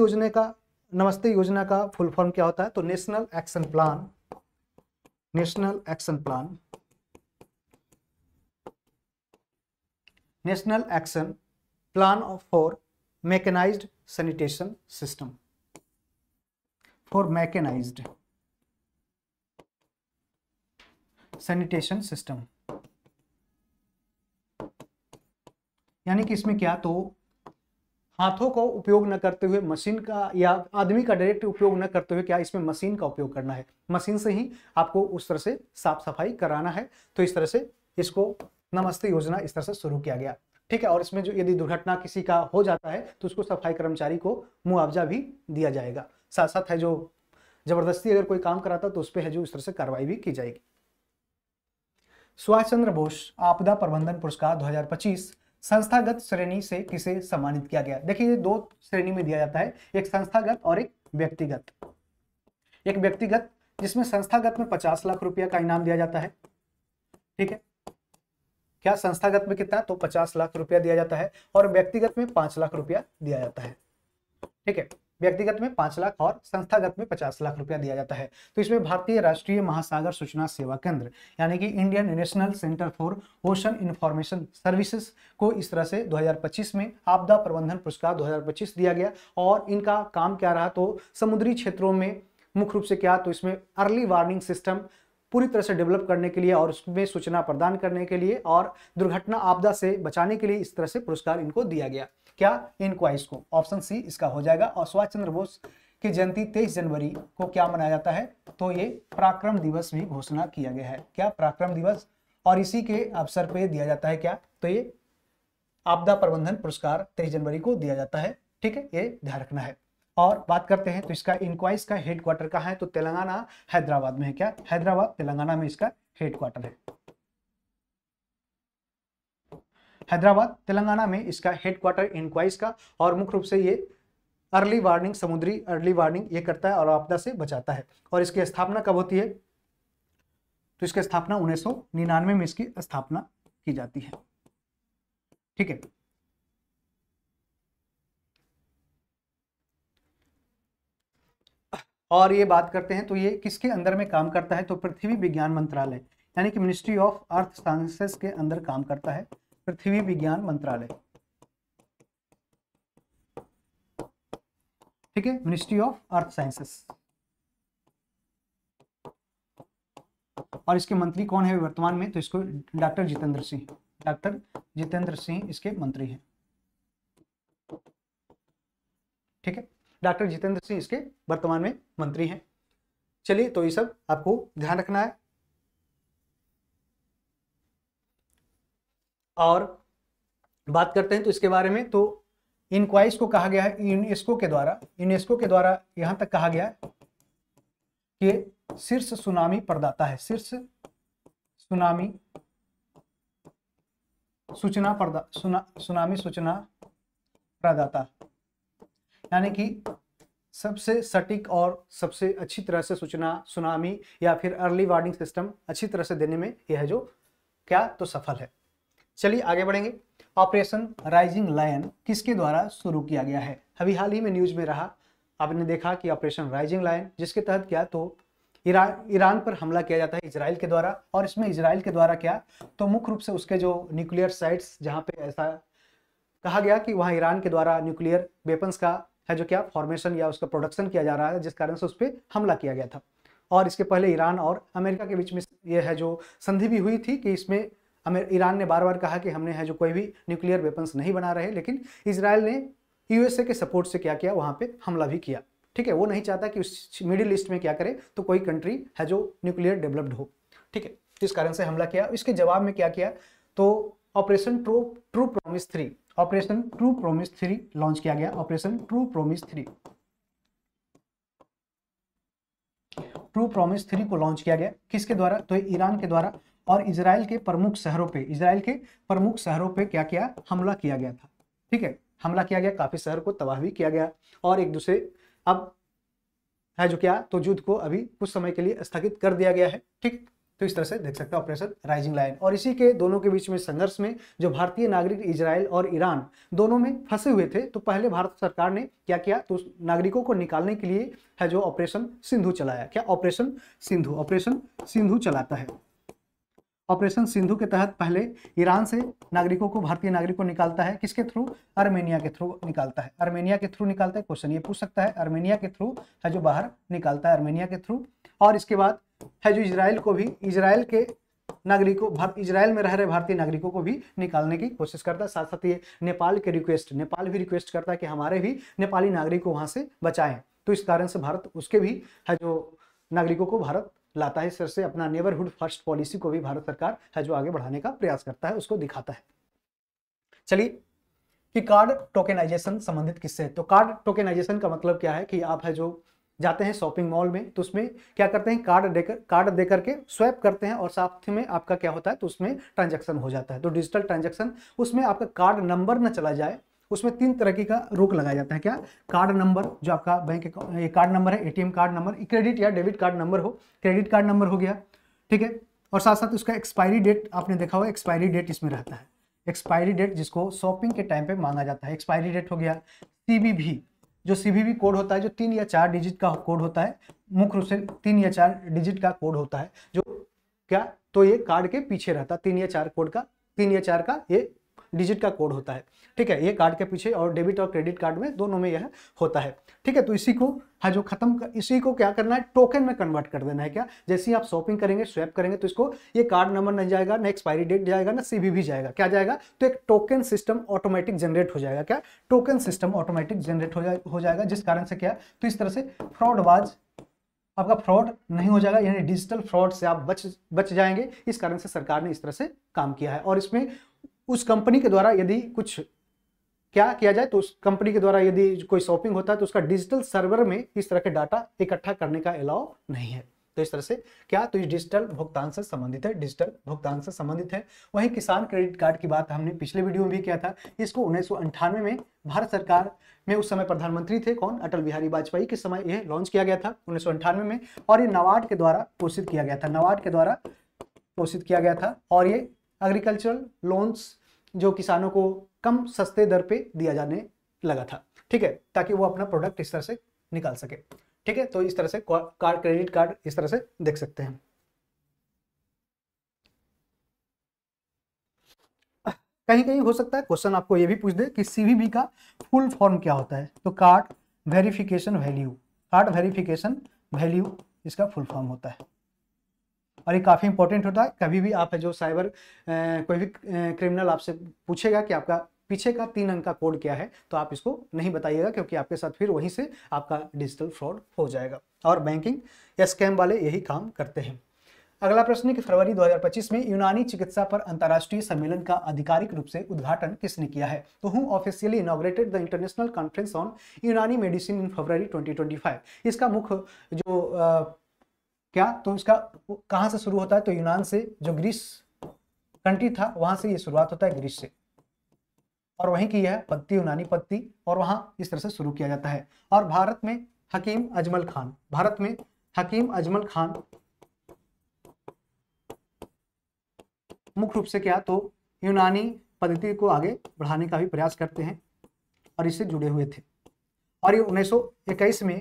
Speaker 1: योजना का फुल फॉर्म क्या होता है, तो national action plan, national action plan, national action plan for mechanized sanitation system, for mechanized sanitation system. यानी कि इसमें क्या, तो हाथों का उपयोग न करते हुए मशीन का या आदमी का डायरेक्ट उपयोग न करते हुए क्या, इसमें मशीन का उपयोग करना है। मशीन से ही आपको उस तरह से साफ सफाई कराना है। तो इस तरह से इसको नमस्ते योजना इस तरह से शुरू किया गया। ठीक है, और इसमें जो यदि दुर्घटना किसी का हो जाता है तो उसको सफाई कर्मचारी को मुआवजा भी दिया जाएगा। साथ साथ है जो जबरदस्ती अगर कोई काम कराता तो उस पर है जो इस तरह से कार्रवाई भी की जाएगी। सुभाष चंद्र बोस आपदा प्रबंधन पुरस्कार 2025 संस्थागत श्रेणी से किसे सम्मानित किया गया। देखिए ये दो श्रेणी में दिया जाता है, एक संस्थागत और एक व्यक्तिगत। एक व्यक्तिगत जिसमें संस्थागत में 50 लाख रुपया का इनाम दिया जाता है। ठीक है, क्या संस्थागत में कितना, तो 50 लाख रुपया दिया जाता है और व्यक्तिगत में 5 लाख रुपया दिया जाता है। ठीक है, व्यक्तिगत में 5 लाख और संस्थागत में 50 लाख रुपया दिया जाता है। तो इसमें भारतीय राष्ट्रीय महासागर सूचना सेवा केंद्र यानी कि Indian national centre for ocean information services को इस तरह से 2025 में आपदा प्रबंधन पुरस्कार 2025 दिया गया। और इनका काम क्या रहा, तो समुद्री क्षेत्रों में मुख्य रूप से क्या, तो इसमें अर्ली वार्निंग सिस्टम पूरी तरह से डेवलप करने के लिए और उसमें सूचना प्रदान करने के लिए और दुर्घटना आपदा से बचाने के लिए इस तरह से पुरस्कार इनको दिया गया। क्या, इनक्वाइस को, ऑप्शन सी इसका हो जाएगा। और सुभाष चंद्र बोस की जयंती 23 जनवरी को क्या मनाया जाता है, तो ये पराक्रम दिवस भी घोषणा किया गया है। क्या, पराक्रम दिवस, और इसी के अवसर पे दिया जाता है क्या, तो ये आपदा प्रबंधन पुरस्कार 23 जनवरी को दिया जाता है। ठीक है, ये ध्यान रखना है। और बात करते हैं तो इसका इनक्वाइस का हेडक्वार्टर कहाँ है, तो तेलंगाना हैदराबाद में है। क्या, हैदराबाद तेलंगाना में इसका हेडक्वार्टर है। हैदराबाद तेलंगाना में इसका हेडक्वार्टर इनक्वाइस का, और मुख्य रूप से ये अर्ली वार्निंग, समुद्री अर्ली वार्निंग ये करता है और आपदा से बचाता है। और इसकी स्थापना कब होती है, तो इसकी स्थापना 1999 में इसकी स्थापना की जाती है। ठीक है, और ये बात करते हैं तो ये किसके अंदर में काम करता है, तो पृथ्वी विज्ञान मंत्रालय यानी कि मिनिस्ट्री ऑफ अर्थ साइंसेस के अंदर काम करता है, पृथ्वी विज्ञान मंत्रालय। ठीक है, मिनिस्ट्री ऑफ अर्थ साइंसेस। और इसके मंत्री कौन है वर्तमान में, तो इसको डॉक्टर जितेंद्र सिंह, डॉक्टर जितेंद्र सिंह इसके मंत्री हैं। ठीक है, डॉक्टर जितेंद्र सिंह इसके वर्तमान में मंत्री हैं। चलिए, तो ये सब आपको ध्यान रखना है। और बात करते हैं तो इसके बारे में, तो इनक्वाइस को कहा गया है यूनेस्को के द्वारा यहां तक कहा गया है कि शीर्ष सुनामी प्रदाता है, शीर्ष सुनामी सूचना प्रदाता, यानी कि सबसे सटीक और सबसे अच्छी तरह से सूचना सुनामी या फिर अर्ली वार्निंग सिस्टम अच्छी तरह से देने में यह जो क्या तो सफल है। चलिए आगे बढ़ेंगे। ऑपरेशन राइजिंग लायन किसके द्वारा शुरू किया गया है? अभी हाल ही में न्यूज में रहा, आपने देखा कि ऑपरेशन राइजिंग लायन, जिसके तहत क्या तो ईरान पर हमला किया जाता है इजराइल के द्वारा। और इसमें इजराइल के द्वारा क्या तो मुख्य रूप से उसके जो न्यूक्लियर साइट्स जहां पे ऐसा कहा गया कि वहां ईरान के द्वारा न्यूक्लियर वेपन्स का है जो क्या फॉर्मेशन या उसका प्रोडक्शन किया जा रहा है, जिस कारण से उस पर हमला किया गया था। और इसके पहले ईरान और अमेरिका के बीच में यह है जो संधि भी हुई थी कि इसमें ईरान ने बार बार कहा कि हमने है जो कोई भी न्यूक्लियर वेपन्स नहीं बना रहे, लेकिन इजराइल ने यूएसए के सपोर्ट से क्या किया, वहां पे हमला भी किया। ठीक है, वो नहीं चाहता कि उस मिडिल ईस्ट में क्या करे तो कोई कंट्री है जो न्यूक्लियर डेवलप्ड हो। ठीक है, इस कारण से हमला किया। इसके जवाब में क्या किया तो operation true promise 3, operation true promise 3 launch किया गया। ऑपरेशन ट्रू प्रॉमिस 3 को लॉन्च किया गया किसके द्वारा तो ईरान के द्वारा। और इजराइल के प्रमुख शहरों पे क्या किया हमला किया गया था। ठीक है, हमला किया गया, काफी शहर को तबाह भी किया गया और एक दूसरे अब है जो क्या तो युद्ध को अभी कुछ समय के लिए स्थगित कर दिया गया है। ठीक, तो इस तरह से देख सकते हैं ऑपरेशन राइजिंग लायन। और इसी के दोनों के बीच में संघर्ष में जो भारतीय नागरिक इजराइल और ईरान दोनों में फंसे हुए थे, तो पहले भारत सरकार ने क्या किया तो नागरिकों को निकालने के लिए है जो ऑपरेशन सिंधु चलाया। क्या ऑपरेशन सिंधु चलाता है। ऑपरेशन सिंधु के तहत पहले ईरान से नागरिकों को, भारतीय नागरिकों को निकालता है, किसके थ्रू आर्मेनिया के थ्रू निकालता है। आर्मेनिया के थ्रू निकालता है, क्वेश्चन ये पूछ सकता है, आर्मेनिया के थ्रू है जो बाहर निकालता है, आर्मेनिया के थ्रू। और इसके बाद है जो इजराइल को भी, इजराइल के नागरिकों, इजराइल में रह रहे भारतीय नागरिकों को भी निकालने की कोशिश करता है। साथ साथ ये नेपाल भी रिक्वेस्ट करता है कि हमारे भी नेपाली नागरिक को वहां से बचाएं। तो इस कारण से भारत उसके भी है जो नागरिकों को भारत लाता है। इस तरह से अपना नेबरहुड फर्स्ट पॉलिसी को भी भारत सरकार है जो आगे बढ़ाने का प्रयास करता है, उसको दिखाता है। चलिए कि कार्ड टोकेनाइजेशन संबंधित किससे है। तो कार्ड टोकेनाइजेशन का मतलब क्या है कि आप है जो जाते हैं शॉपिंग मॉल में, तो उसमें क्या करते हैं कार्ड दे करके स्वैप करते हैं और साथ में आपका क्या होता है तो उसमें ट्रांजैक्शन हो जाता है। तो डिजिटल ट्रांजैक्शन, उसमें आपका कार्ड नंबर न चला जाए, उसमें 3 तरह की का रोक लगाया जाता है। क्या कार्ड नंबर जो आपका बैंक कार्ड नंबर है, एटीएम कार्ड नंबर, क्रेडिट या डेबिट कार्ड नंबर हो, क्रेडिट कार्ड नंबर हो गया। ठीक है, और साथ साथ उसका एक्सपायरी डेट आपने देखा होगा, एक्सपायरी डेट इसमें रहता है, एक्सपायरी डेट जिसको शॉपिंग के टाइम पे मांगा जाता है, एक्सपायरी डेट हो गया। सीवीवी, जो सीवीवी कोड होता है जो 3 या 4 डिजिट का कोड होता है, मुख्य रूप से 3 या 4 डिजिट का कोड होता है जो क्या तो ये कार्ड के पीछे रहता है, 3 या 4 का ये डिजिट का कोड होता है। ठीक है, ये कार्ड के पीछे, और डेबिट और क्रेडिट कार्ड में दोनों में यह होता है। ठीक है, तो इसी को है जो इसी को क्या करना है टोकन में कन्वर्ट कर देना है। क्या जैसे ही आप शॉपिंग करेंगे, स्वैप करेंगे, तो इसको ये कार्ड नंबर नहीं जाएगा, ना एक्सपायरी डेट जाएगा, ना सीवीवी जाएगा, क्या जाएगा तो एक टोकन सिस्टम ऑटोमेटिक जनरेट हो जाएगा। क्या टोकन सिस्टम ऑटोमेटिक जनरेट हो जाएगा, जिस कारण से क्या तो इस तरह से फ्रॉडबाज आपका फ्रॉड नहीं हो जाएगा, यानी डिजिटल फ्रॉड से आप बच जाएंगे। इस कारण से सरकार ने इस तरह से काम किया है। और इसमें उस कंपनी के द्वारा यदि कुछ क्या किया जाए तो उस कंपनी के द्वारा यदि कोई शॉपिंग होता है तो उसका डिजिटल सर्वर में इस तरह के डाटा इकट्ठा करने का अलाउ नहीं है। तो इस तरह से क्या तो इस डिजिटल भुगतान से संबंधित है। वहीं किसान क्रेडिट कार्ड की बात हमने पिछले वीडियो में भी किया था। इसको 1998 में भारत सरकार में उस समय प्रधानमंत्री थे कौन, अटल बिहारी वाजपेयी के समय यह लॉन्च किया गया था 1998 में। और ये नाबार्ड के द्वारा पोषित किया गया था, और ये एग्रीकल्चरल लोन्स जो किसानों को कम सस्ते दर पे दिया जाने लगा था। ठीक है, ताकि वो अपना प्रोडक्ट इस तरह से निकाल सके। ठीक है, तो इस तरह से कार्ड, क्रेडिट कार्ड इस तरह से देख सकते हैं। कहीं कहीं हो सकता है क्वेश्चन आपको ये भी पूछ दे कि सीवीवी का फुल फॉर्म क्या होता है। तो कार्ड वेरिफिकेशन वैल्यू इसका फुल फॉर्म होता है, और ये काफ़ी इंपॉर्टेंट होता है। कभी भी आप है जो साइबर कोई भी क्रिमिनल आपसे पूछेगा कि आपका पीछे का 3 अंक का कोड क्या है, तो आप इसको नहीं बताइएगा, क्योंकि आपके साथ फिर वहीं से आपका डिजिटल फ्रॉड हो जाएगा। और बैंकिंग या स्कैम वाले यही काम करते हैं। अगला प्रश्न है कि फरवरी 2025 में यूनानी चिकित्सा पर अंतर्राष्ट्रीय सम्मेलन का आधिकारिक रूप से उद्घाटन किसने किया है? तो who officially inaugurated the international conference on यूनानी मेडिसिन इन फरवरी 2025। इसका मुख्य जो क्या तो इसका कहां से शुरू होता है? तो यूनान से, जो ग्रीस कंट्री था वहां से ये शुरुआत होता है, ग्रीस से, और वहीं की यह पद्धति यूनानी पद्धति, और वहां इस तरह से शुरू किया जाता है। और भारत में हकीम अजमल खान, भारत में हकीम अजमल खान मुख्य रूप से क्या तो यूनानी पद्धति को आगे बढ़ाने का भी प्रयास करते हैं और इससे जुड़े हुए थे। और ये 1921 में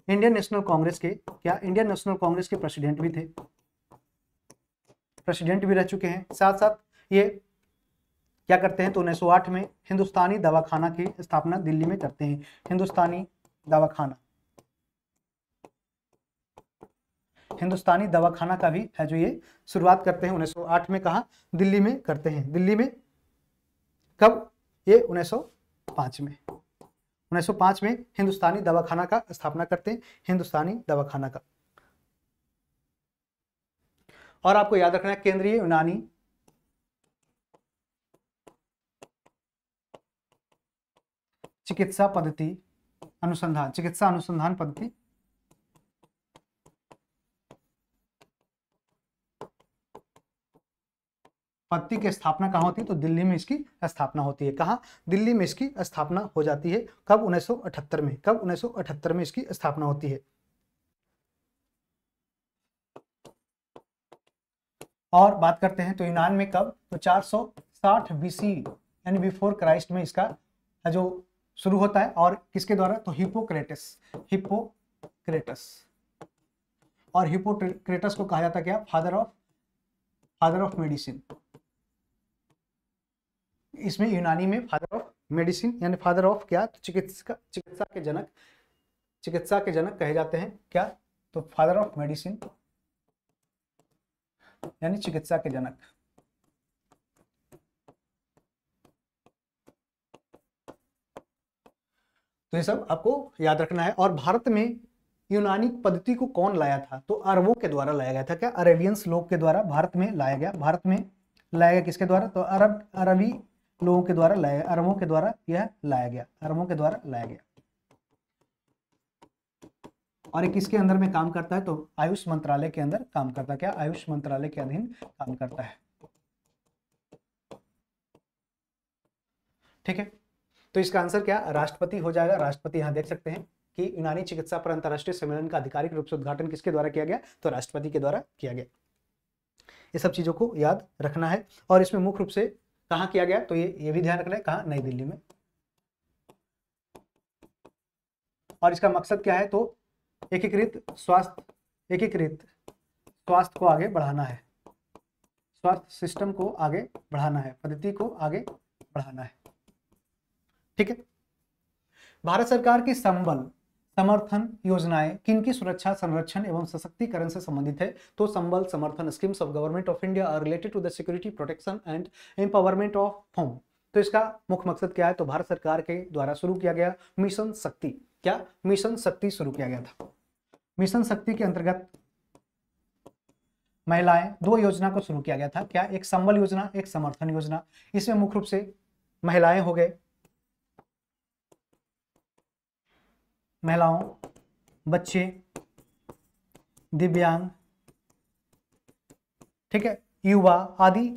Speaker 1: इंडियन नेशनल कांग्रेस के इंडियन नेशनल कांग्रेस के प्रेसिडेंट भी थे, प्रेसिडेंट भी रह चुके हैं। साथ साथ ये क्या करते हैं? तो 1908 में हिंदुस्तानी दवाखाना की स्थापना दिल्ली में करते हैं। हिंदुस्तानी दवाखाना का भी है जो ये शुरुआत करते हैं 1908 में। कहा? दिल्ली में करते हैं। दिल्ली में कब? ये 1905 में। 1905 में हिंदुस्तानी दवाखाना का स्थापना करते हैं, हिंदुस्तानी दवाखाना का। और आपको याद रखना है केंद्रीय यूनानी चिकित्सा अनुसंधान पद्धति की स्थापना कहाँ होती है? तो दिल्ली में इसकी स्थापना होती है। कहाँ? दिल्ली में इसकी स्थापना हो जाती है। कब? 1978 में। कब? 1978 में इसकी स्थापना होती है। और बात करते हैं तो यूनान में कब? तो 460 BC यानी बिफोर क्राइस्ट में इसका जो शुरू होता है। और किसके द्वारा? तो हिप्पोक्रेटस। और हिप्पोक्रेटस को कहा जाता क्या? Father of medicine. इसमें यूनानी में फादर ऑफ मेडिसिन यानी फादर ऑफ क्या? तो चिकित्सा के जनक कहे जाते हैं। क्या? तो फादर ऑफ मेडिसिन यानी चिकित्सा के जनक। तो ये सब आपको याद रखना है। और भारत में यूनानी पद्धति को कौन लाया था? तो अरबों के द्वारा लाया गया था। क्या? अरेबियंस लोग के द्वारा भारत में लाया गया। भारत में लाया गया किसके द्वारा? तो अरबी लोगों के द्वारा लाया, अरबों के द्वारा यह लाया गया, अरबों के द्वारा लाया गया। और ये किसके अंदर में काम करता है? तो आयुष मंत्रालय के अंदर काम करता है। क्या? आयुष मंत्रालय के अधीन काम करता है। ठीक है, तो इसका आंसर क्या? राष्ट्रपति हो जाएगा। राष्ट्रपति यहाँ देख सकते हैं कि यूनानी चिकित्सा पर अंतर्राष्ट्रीय सम्मेलन का आधिकारिक रूप से उद्घाटन किसके द्वारा किया गया? तो राष्ट्रपति के द्वारा किया गया। ये सब चीजों को याद रखना है। और इसमें मुख्य रूप से कहाँ किया गया? तो ये भी ध्यान रखना है। कहाँ? नई दिल्ली में। और इसका मकसद क्या है? तो एकीकृत स्वास्थ्य को आगे बढ़ाना है, स्वास्थ्य सिस्टम को आगे बढ़ाना है, पद्धति को आगे बढ़ाना है। ठीक है। भारत सरकार की संबल समर्थन योजनाएं किनकी सुरक्षा, संरक्षण एवं सशक्तिकरण से संबंधित है? तो Sambal Samarthan schemes of government of India are related to the security, protection and empowerment of home. तो इसका मुख्य मकसद क्या है? तो भारत सरकार के द्वारा शुरू किया गया मिशन शक्ति। क्या? मिशन शक्ति शुरू किया गया था। मिशन शक्ति के अंतर्गत महिलाएं 2 योजना को शुरू किया गया था। क्या? एक संबल योजना, एक समर्थन योजना। इसमें मुख्य रूप से महिलाएं हो गए, महिलाओं, बच्चे, दिव्यांग, ठीक है, युवा आदि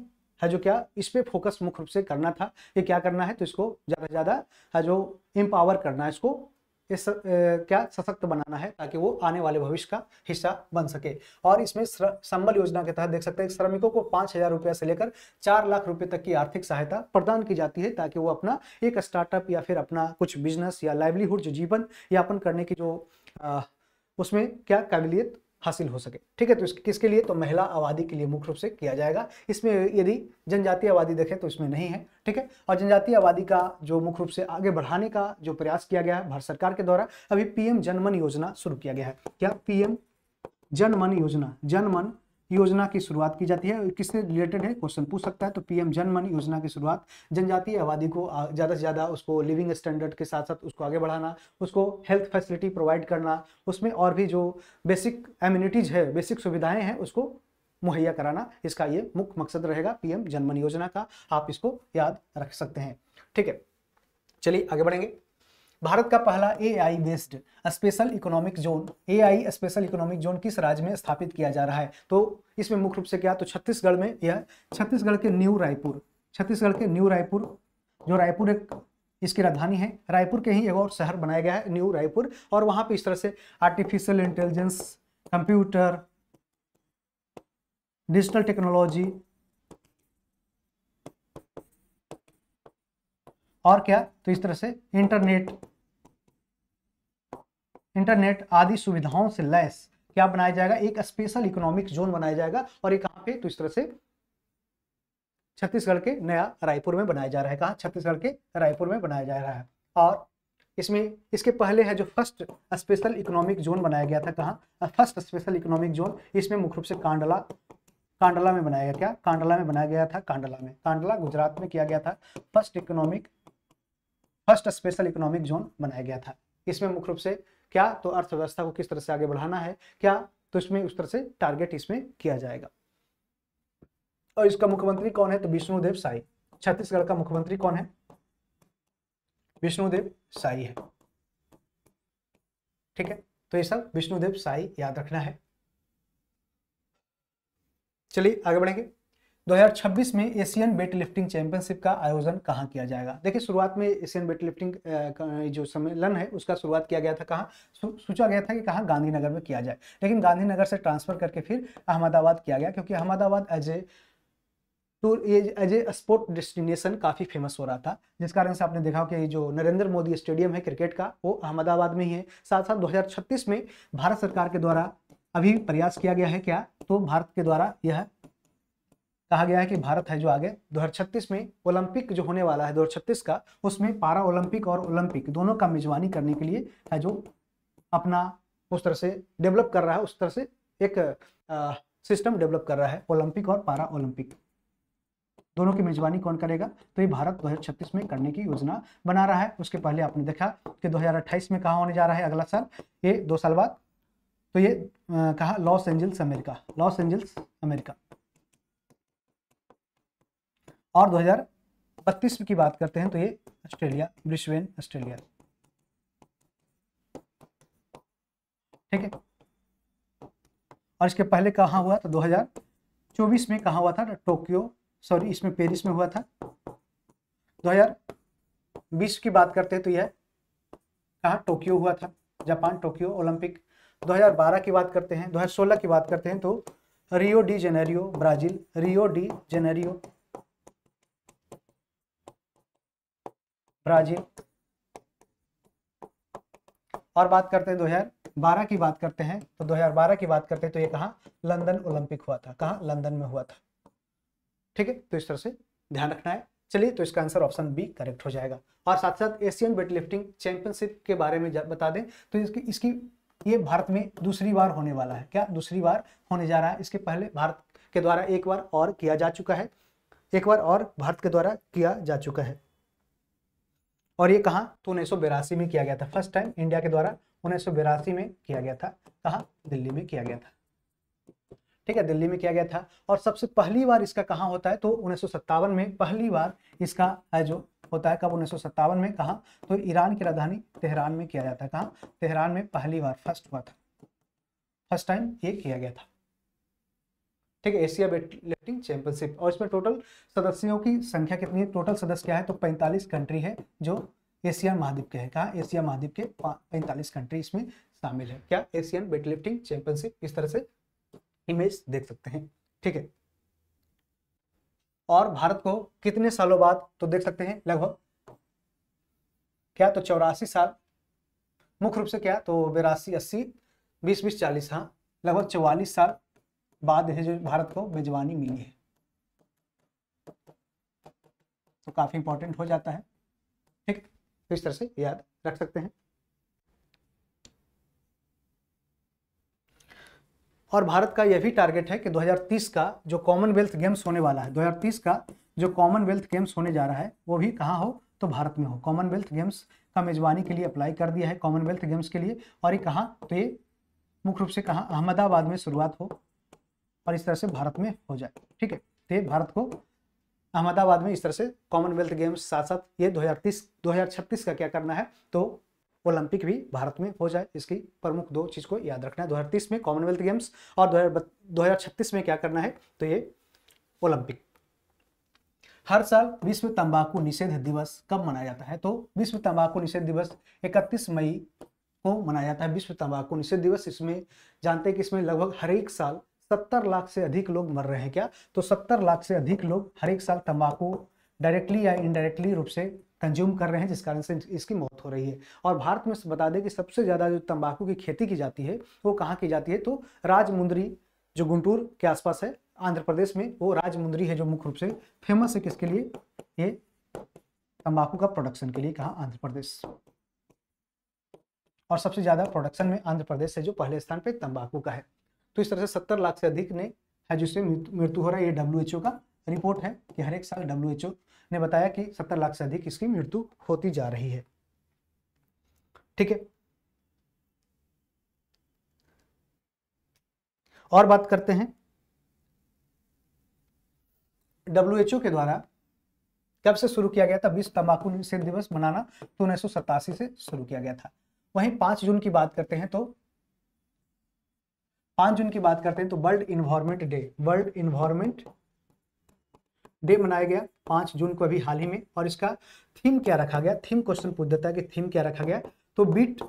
Speaker 1: है जो क्या इस पे फोकस मुख्य रूप से करना था। ये क्या करना है? तो इसको ज्यादा से ज्यादा है जो एम्पावर करना है, इसको क्या सशक्त बनाना है ताकि वो आने वाले भविष्य का हिस्सा बन सके। और इसमें संबल योजना के तहत देख सकते हैं श्रमिकों को 5,000 रुपया से लेकर 4 लाख रुपए तक की आर्थिक सहायता प्रदान की जाती है ताकि वो अपना एक स्टार्टअप या फिर अपना कुछ बिजनेस या लाइवलीहुड जो जीवन यापन करने की जो उसमें क्या काबिलियत हासिल हो सके। ठीक है, तो किसके लिए? तो महिला आबादी के लिए मुख्य रूप से किया जाएगा। इसमें यदि जनजातीय आबादी देखें तो इसमें नहीं है। ठीक है, और जनजातीय आबादी का जो मुख्य रूप से आगे बढ़ाने का जो प्रयास किया गया है भारत सरकार के द्वारा, अभी पीएम जनमन योजना शुरू किया गया है। क्या? पीएम जनमन योजना। जनमन योजना की शुरुआत की जाती है। किससे रिलेटेड है, क्वेश्चन पूछ सकता है। तो पीएम जन मन योजना की शुरुआत जनजातीय आबादी को ज़्यादा से ज़्यादा उसको लिविंग स्टैंडर्ड के साथ साथ उसको आगे बढ़ाना, उसको हेल्थ फैसिलिटी प्रोवाइड करना, उसमें और भी जो बेसिक एम्यूनिटीज है, बेसिक सुविधाएं हैं, उसको मुहैया कराना, इसका ये मुख्य मकसद रहेगा पीएम जन मन योजना का। आप इसको याद रख सकते हैं। ठीक है, चलिए आगे बढ़ेंगे। भारत का पहला AI based special economic zone, AI special economic zone किस राज्य में स्थापित किया जा रहा है? तो इसमें मुख्य रूप से क्या, तो छत्तीसगढ़ में, यह छत्तीसगढ़ के न्यू रायपुर, छत्तीसगढ़ के न्यू रायपुर, जो रायपुर एक इसकी राजधानी है, रायपुर के ही एक और शहर बनाया गया है न्यू रायपुर, और वहां पे इस तरह से artificial intelligence, computer, digital technology और क्या, तो इस तरह से इंटरनेट आदि सुविधाओं से लैस क्या बनाया जाएगा, एक स्पेशल इकोनॉमिक जोन बनाया जाएगा। और ये कहां पे, तो इस तरह से छत्तीसगढ़ के नया रायपुर में बनाया जा रहा है। कहां, छत्तीसगढ़ के रायपुर में बनाया जा रहा है। और इसमें इसके पहले है जो फर्स्ट स्पेशल इकोनॉमिक जोन बनाया गया था, कहां, फर्स्ट स्पेशल इकोनॉमिक जोन, इसमें मुख्य रूप से कांडला में बनाया गया। क्या, कांडला में बनाया गया था, कांडला में, कांडला गुजरात में किया गया था। फर्स्ट स्पेशल इकोनॉमिक जोन बनाया गया था। इसमें मुख्य रूप से क्या, तो अर्थव्यवस्था को किस तरह से आगे बढ़ाना है, क्या, तो इसमें उस तरह से टारगेट इसमें किया जाएगा। और इसका मुख्यमंत्री कौन है, तो विष्णुदेव साई। छत्तीसगढ़ का मुख्यमंत्री कौन है, विष्णुदेव साई है। ठीक है, तो ये सब विष्णुदेव साई याद रखना है। चलिए आगे बढ़ेंगे। 2026 में एशियन वेट लिफ्टिंग चैंपियनशिप का आयोजन कहाँ किया जाएगा? देखिए, शुरुआत में एशियन वेट लिफ्टिंग जो सम्मेलन है उसका शुरुआत किया गया था कहाँ, सोचा गया था कि कहाँ, गांधीनगर में किया जाए, लेकिन गांधीनगर से ट्रांसफर करके फिर अहमदाबाद किया गया, क्योंकि Ahmedabad as a sport destination काफ़ी फेमस हो रहा था, जिस कारण से आपने देखा कि जो नरेंद्र मोदी स्टेडियम है क्रिकेट का, वो अहमदाबाद में ही है। साथ साथ 2036 में भारत सरकार के द्वारा अभी प्रयास किया गया है, क्या, तो भारत के द्वारा यह कहा गया है कि भारत है जो आगे 2036 में ओलंपिक जो होने वाला है 2036 का, उसमें पारा ओलंपिक और ओलंपिक दोनों का मेजबानी करने के लिए है जो अपना उस तरह से डेवलप कर रहा है, उस तरह से एक सिस्टम डेवलप कर रहा है। ओलंपिक और पारा ओलंपिक दोनों की मेजबानी कौन करेगा, तो ये भारत 2036 में करने की योजना बना रहा है। उसके पहले आपने देखा कि 2028 में कहाँ होने जा रहा है, अगला साल, ये 2 साल बाद, तो ये कहा Los Angeles America, Los Angeles America. और 2032 की बात करते हैं तो ये ऑस्ट्रेलिया, ब्रिस्बेन ऑस्ट्रेलिया। ठीक है, और इसके पहले कहाँ हुआ, तो 2024 में कहाँ हुआ था, टोक्यो, सॉरी इसमें पेरिस में हुआ था। 2020 की बात करते हैं तो यह कहाँ, टोक्यो हुआ था, जापान, टोक्यो ओलंपिक। 2012 की बात करते हैं, 2016 की बात करते हैं तो Rio de Janeiro, Brazil, Rio de Janeiro, Brazil. और बात करते हैं 2012 की बात करते हैं तो 2012 की बात करते हैं तो ये कहाँ, लंदन ओलंपिक हुआ था, कहाँ, लंदन में हुआ था। ठीक है, तो इस तरह से ध्यान रखना है। चलिए, तो इसका आंसर ऑप्शन बी करेक्ट हो जाएगा। और साथ साथ एशियन वेट लिफ्टिंग चैंपियनशिप के बारे में बता दें तो इसकी ये भारत में दूसरी बार होने वाला है। क्या, दूसरी बार होने जा रहा है। इसके पहले भारत के द्वारा एक बार और किया जा चुका है, एक बार और भारत के द्वारा किया जा चुका है। और ये कहाँ, तो 1982 में किया गया था, फर्स्ट टाइम इंडिया के द्वारा 1982 में किया गया था। कहाँ, दिल्ली में किया गया था। ठीक है, दिल्ली में किया गया था। और सबसे पहली बार इसका कहाँ होता है, तो 1957 में पहली बार इसका है जो होता है। कब, 1957 में, कहाँ, तो ईरान की राजधानी तेहरान में किया जाता है। कहाँ, तेहरान में पहली बार फर्स्ट हुआ था, फर्स्ट टाइम ये किया गया था। ठीक है, एशिया वेट लिफ्टिंग चैंपियनशिप। और इसमें टोटल सदस्यों की संख्या कितनी है, टोटल सदस्य क्या है, तो 45 कंट्री है जो एशिया महाद्वीप के हैं। कहाँ, एशिया महाद्वीप के 45 कंट्री इसमें शामिल है। क्या, एशियन वेट लिफ्टिंग चैंपियनशिप, इस तरह से इमेज देख सकते हैं। ठीक है, और भारत को कितने सालों बाद, तो देख सकते हैं लगभग क्या, तो 84 साल, मुख्य रूप से क्या, तो 82, 80, 20, 20, 40, हाँ, लगभग 44 साल बाद है जो भारत को मेजबानी मिली है, तो काफी इंपॉर्टेंट हो जाता है। ठीक, तो इस तरह से याद रख सकते हैं। और भारत का यह भी टारगेट है कि 2030 का जो कॉमनवेल्थ गेम्स होने वाला है, 2030 का जो कॉमनवेल्थ गेम्स होने जा रहा है वो भी कहाँ हो, तो भारत में हो। कॉमनवेल्थ गेम्स का मेजबानी के लिए अप्लाई कर दिया है कॉमनवेल्थ गेम्स के लिए, और ये कहाँ, तो ये मुख्य रूप से कहाँ, अहमदाबाद में शुरुआत हो और इस तरह से भारत में हो जाए। ठीक है, तो ये भारत को अहमदाबाद में इस तरह से कॉमनवेल्थ गेम्स, साथ साथ ये 2036 का क्या करना है, तो ओलंपिक भी भारत में हो जाए। इसकी प्रमुख दो चीज को याद रखना है, 2030 में कॉमनवेल्थ गेम्स और 2036 में क्या करना है, तो ये ओलंपिक। हर साल विश्व तंबाकू निषेध दिवस कब मनाया जाता है, तो विश्व तंबाकू निषेध दिवस 31 मई को मनाया जाता है, विश्व तंबाकू निषेध दिवस। इसमें जानते हैं कि इसमें लगभग हर एक साल 70 लाख से अधिक लोग मर रहे हैं। क्या, तो 70 लाख से अधिक लोग हर एक साल तंबाकू डायरेक्टली या इनडायरेक्टली रूप से कंज्यूम कर रहे हैं, जिस कारण से इसकी मौत हो रही है। और भारत में बता दें कि सबसे ज़्यादा जो तंबाकू की खेती की जाती है वो कहाँ की जाती है, तो राजमुंदरी जो गुंटूर के आसपास है आंध्र प्रदेश में, वो राजमुंदरी है जो मुख्य रूप से फेमस है किसके लिए, ये तंबाकू का प्रोडक्शन के लिए, कहाँ, आंध्र प्रदेश। और सबसे ज़्यादा प्रोडक्शन में आंध्र प्रदेश है जो पहले स्थान पे तंबाकू का है। तो इस तरह से 70 लाख से अधिक ने है जिससे मृत्यु हो रहा है। ये WHO का रिपोर्ट है कि हर एक साल WHO ने बताया कि 70 लाख से अधिक इसकी मृत्यु होती जा रही है। ठीक है, और बात करते हैं WHO के द्वारा कब से शुरू किया गया था विश्व तंबाकू निषेध दिवस मनाना, तो 1987 से शुरू किया गया था। वहीं 5 जून की बात करते हैं तो 5 जून की बात करते हैं तो वर्ल्ड इन्वायरमेंट डे मनाया गया 5 जून को, अभी हाल ही में। और इसका थीम क्या रखा गया, थीम क्वेश्चन पूछ देता है कि थीम क्या रखा गया, तो बीट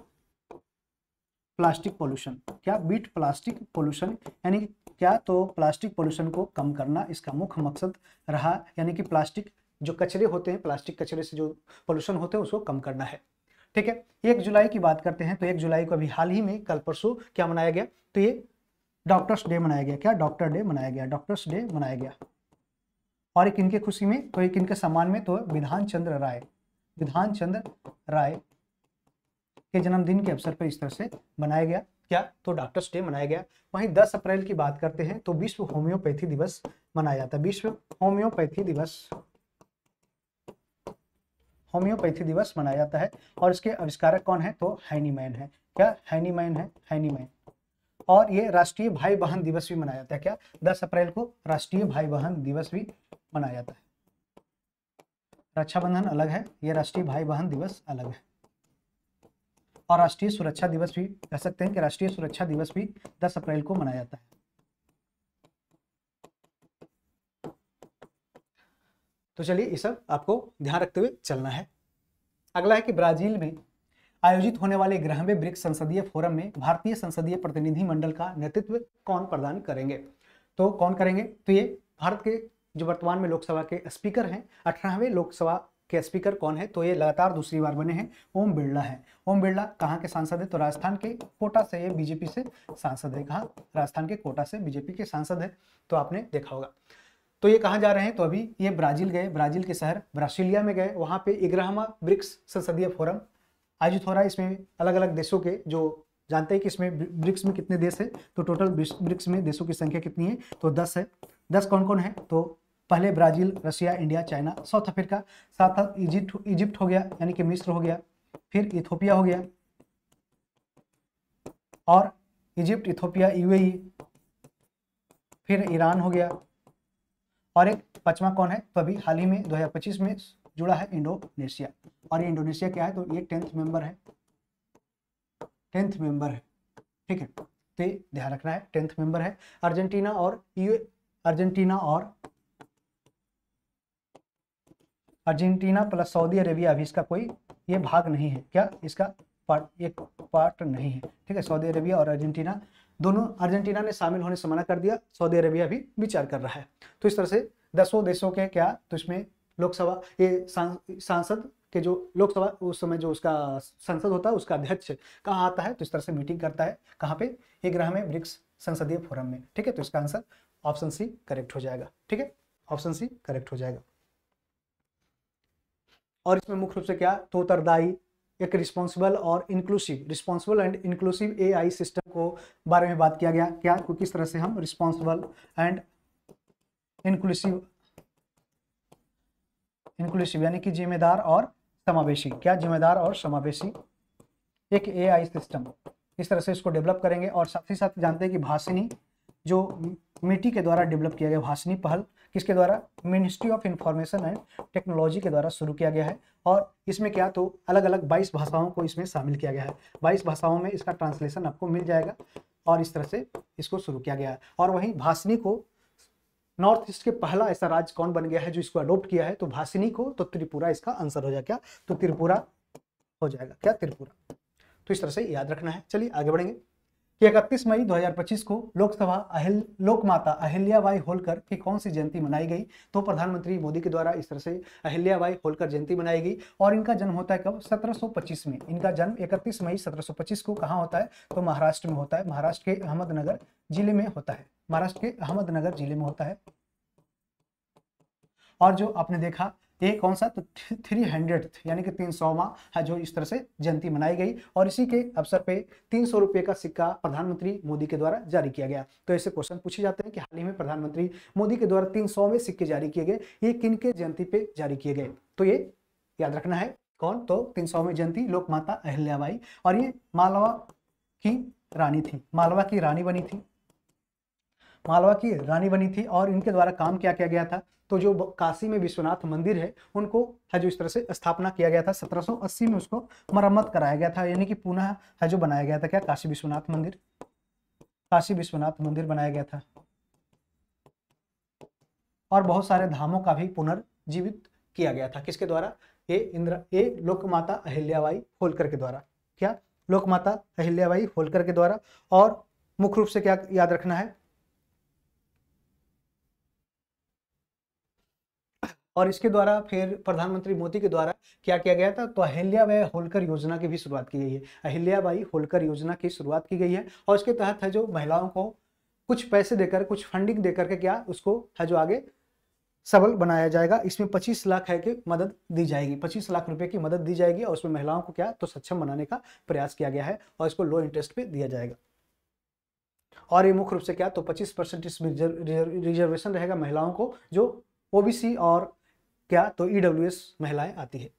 Speaker 1: प्लास्टिक पोल्यूशन। क्या, बीट प्लास्टिक पोल्यूशन, यानी क्या, तो प्लास्टिक पोल्यूशन को कम करना इसका मुख्य मकसद रहा, यानी कि प्लास्टिक जो कचरे होते हैं, प्लास्टिक कचरे से जो पोल्यूशन होते हैं उसको कम करना है। ठीक है, 1 जुलाई की बात करते हैं तो 1 जुलाई को अभी हाल ही में कल परसों क्या मनाया गया, तो ये डॉक्टर्स डे मनाया गया। क्या, डॉक्टर डे मनाया गया, डॉक्टर्स डे मनाया गया। और एक इनके खुशी में, तो एक इनके सम्मान में, तो विधान चंद्र राय के जन्मदिन के अवसर पर इस तरह से बनाया गया। क्या, तो डॉक्टर्स डे मनाया गया। वहीं 10 अप्रैल की बात करते हैं तो विश्व होम्योपैथी दिवस मनाया जाता है। विश्व होम्योपैथी दिवस मनाया जाता है। और इसके आविष्कारक कौन है, तो हैनीमैन है। क्या, हैनीमैन है, हैनीमैन। और ये राष्ट्रीय भाई बहन दिवस भी मनाया जाता है। क्या, 10 अप्रैल को राष्ट्रीय भाई बहन दिवस भी मनाया जाता है। रक्षाबंधन अलग है, ये राष्ट्रीय भाई बहन दिवस अलग है। और राष्ट्रीय सुरक्षा दिवस भी कह सकते हैं कि राष्ट्रीय सुरक्षा दिवस भी 10 अप्रैल को मनाया जाता है। तो चलिए ये सब आपको ध्यान रखते हुए चलना है। अगला है कि ब्राजील में आयोजित होने वाले 11वें ब्रिक्स संसदीय फोरम में भारतीय संसदीय प्रतिनिधि मंडल का नेतृत्व कौन प्रदान करेंगे, तो कौन करेंगे, तो ये भारत के जो वर्तमान में लोकसभा के स्पीकर हैं, 18वें लोकसभा के स्पीकर कौन है, तो ये लगातार दूसरी बार बने हैं, ओम बिरला है। ओम बिरला कहाँ के सांसद है, तो राजस्थान के कोटा से, ये बीजेपी से सांसद है। कहाँ, राजस्थान के कोटा से बीजेपी के सांसद है, तो आपने देखा होगा। तो ये कहाँ जा रहे हैं, तो अभी ये ब्राजील गए, ब्राजील के शहर ब्रासिलिया में गए, वहाँ पे 11वां ब्रिक्स संसदीय फोरम आयोजित हो रहा है। इसमें अलग अलग देशों के, जो जानते हैं कि इसमें ब्रिक्स में कितने देश है, तो टोटल ब्रिक्स में देशों की संख्या कितनी है, तो 10 है। 10 कौन कौन है, तो पहले Brazil, Russia, India, China, south Africa, साथ साथ इजिप्ट हो गया, यानी कि मिस्र हो गया, फिर इथोपिया हो गया, और इजिप्ट, इथोपिया, यूएई, फिर ईरान हो गया, और एक 5वां कौन है, तो अभी हाल ही में 2025 में जुड़ा है इंडोनेशिया। और ये इंडोनेशिया क्या है, तो ये 10th मेंबर है, 10th मेंबर है। ठीक है, तो ध्यान रखना है, 10th मेंबर है। अर्जेंटीना प्लस सऊदी अरेबिया अभी इसका कोई ये भाग नहीं है। क्या, इसका एक पार्ट नहीं है। ठीक है, सऊदी अरेबिया और अर्जेंटीना दोनों, अर्जेंटीना ने शामिल होने से मना कर दिया, सऊदी अरेबिया भी विचार कर रहा है। तो इस तरह से 10 देशों के क्या, तो इसमें लोकसभा ये सांसद के जो लोकसभा उस समय जो उसका संसद होता है उसका अध्यक्ष कहाँ आता है, तो इस तरह से मीटिंग करता है, कहाँ पे, 11वें ब्रिक्स संसदीय फोरम में। ठीक है, तो इसका आंसर ऑप्शन सी करेक्ट हो जाएगा। ठीक है, ऑप्शन सी करेक्ट हो जाएगा। और इसमें मुख्य रूप से क्या, तो उत्तरदायी एक responsible and inclusive AI system को बारे में बात किया गया, क्या तो किस तरह से हम रिस्पॉन्सिबल एंड इंक्लूसिव यानी कि जिम्मेदार और समावेशी, क्या जिम्मेदार और समावेशी एक एआई सिस्टम, इस तरह से इसको डेवलप करेंगे। और साथ ही साथ जानते हैं कि भाषिनी जो मिट्टी के द्वारा डेवलप किया गया, भाषिनी पहल किसके द्वारा, ministry of information and technology के द्वारा शुरू किया गया है। और इसमें क्या तो अलग अलग 22 भाषाओं को इसमें शामिल किया गया है, 22 भाषाओं में इसका ट्रांसलेशन आपको मिल जाएगा और इस तरह से इसको शुरू किया गया है। और वहीं भाषिनी को नॉर्थ ईस्ट के पहला ऐसा राज्य कौन बन गया है जो इसको अडोप्ट किया है, तो भाषिनी को तो त्रिपुरा इसका आंसर हो जाएगा, क्या तो त्रिपुरा हो जाएगा, क्या त्रिपुरा। तो इस तरह से याद रखना है। चलिए आगे बढ़ेंगे कि 31 मई 2025 को लोकमाता अहिल्याबाई होलकर की कौन सी जयंती मनाई गई, तो प्रधानमंत्री मोदी के द्वारा इस तरह से अहिल्याबाई होलकर जयंती मनाई गई। और इनका जन्म होता है कब, 1725 में। इनका जन्म 31 मई 1725 को कहाँ होता है, तो महाराष्ट्र में होता है, महाराष्ट्र के अहमदनगर जिले में होता है, महाराष्ट्र के अहमदनगर जिले में होता है। और जो आपने देखा ये कौन सा, तो 300th यानी कि 300वां है जो इस तरह से जयंती मनाई गई। और इसी के अवसर पे 300 रुपये का सिक्का प्रधानमंत्री मोदी के द्वारा जारी किया गया। तो ऐसे क्वेश्चन पूछे जाते हैं कि हाल ही में प्रधानमंत्री मोदी के द्वारा 300वें सिक्के जारी किए गए, ये किन के जयंती पे जारी किए गए, तो ये याद रखना है कौन, तो 300वीं जयंती लोकमाता अहिल्याबाई। और ये मालवा की रानी थी, मालवा की रानी बनी थी, मालवा की रानी बनी थी। और इनके द्वारा काम क्या किया गया था, तो जो काशी में विश्वनाथ मंदिर है उनको है जो इस तरह से स्थापना किया गया था, 1780 में उसको मरम्मत कराया गया था, यानी कि पुनः है जो बनाया गया था, क्या काशी विश्वनाथ मंदिर, काशी विश्वनाथ मंदिर बनाया गया था। और बहुत सारे धामों का भी पुनर्जीवित किया गया था, किसके द्वारा, ये लोकमाता अहिल्याबाई होलकर के द्वारा, क्या लोकमाता अहिल्याबाई होलकर के द्वारा। और मुख्य रूप से क्या याद रखना है, और इसके द्वारा फिर प्रधानमंत्री मोदी के द्वारा क्या किया गया था, तो अहिल्याबाई होलकर योजना की भी शुरुआत की गई है, अहिल्याबाई होलकर योजना की शुरुआत की गई है। और इसके तहत है जो महिलाओं को कुछ पैसे देकर, कुछ फंडिंग देकर के क्या उसको है जो आगे सबल बनाया जाएगा। इसमें 25 लाख है कि मदद दी जाएगी, 25 लाख रुपए की मदद दी जाएगी। और उसमें महिलाओं को क्या तो सक्षम बनाने का प्रयास किया गया है और इसको लो इंटरेस्ट पे दिया जाएगा। और ये मुख्य रूप से क्या तो 25% इसमें रिजर्वेशन रहेगा महिलाओं को, जो ओबीसी और क्या तो ईडब्ल्यूएस महिलाएं आती है।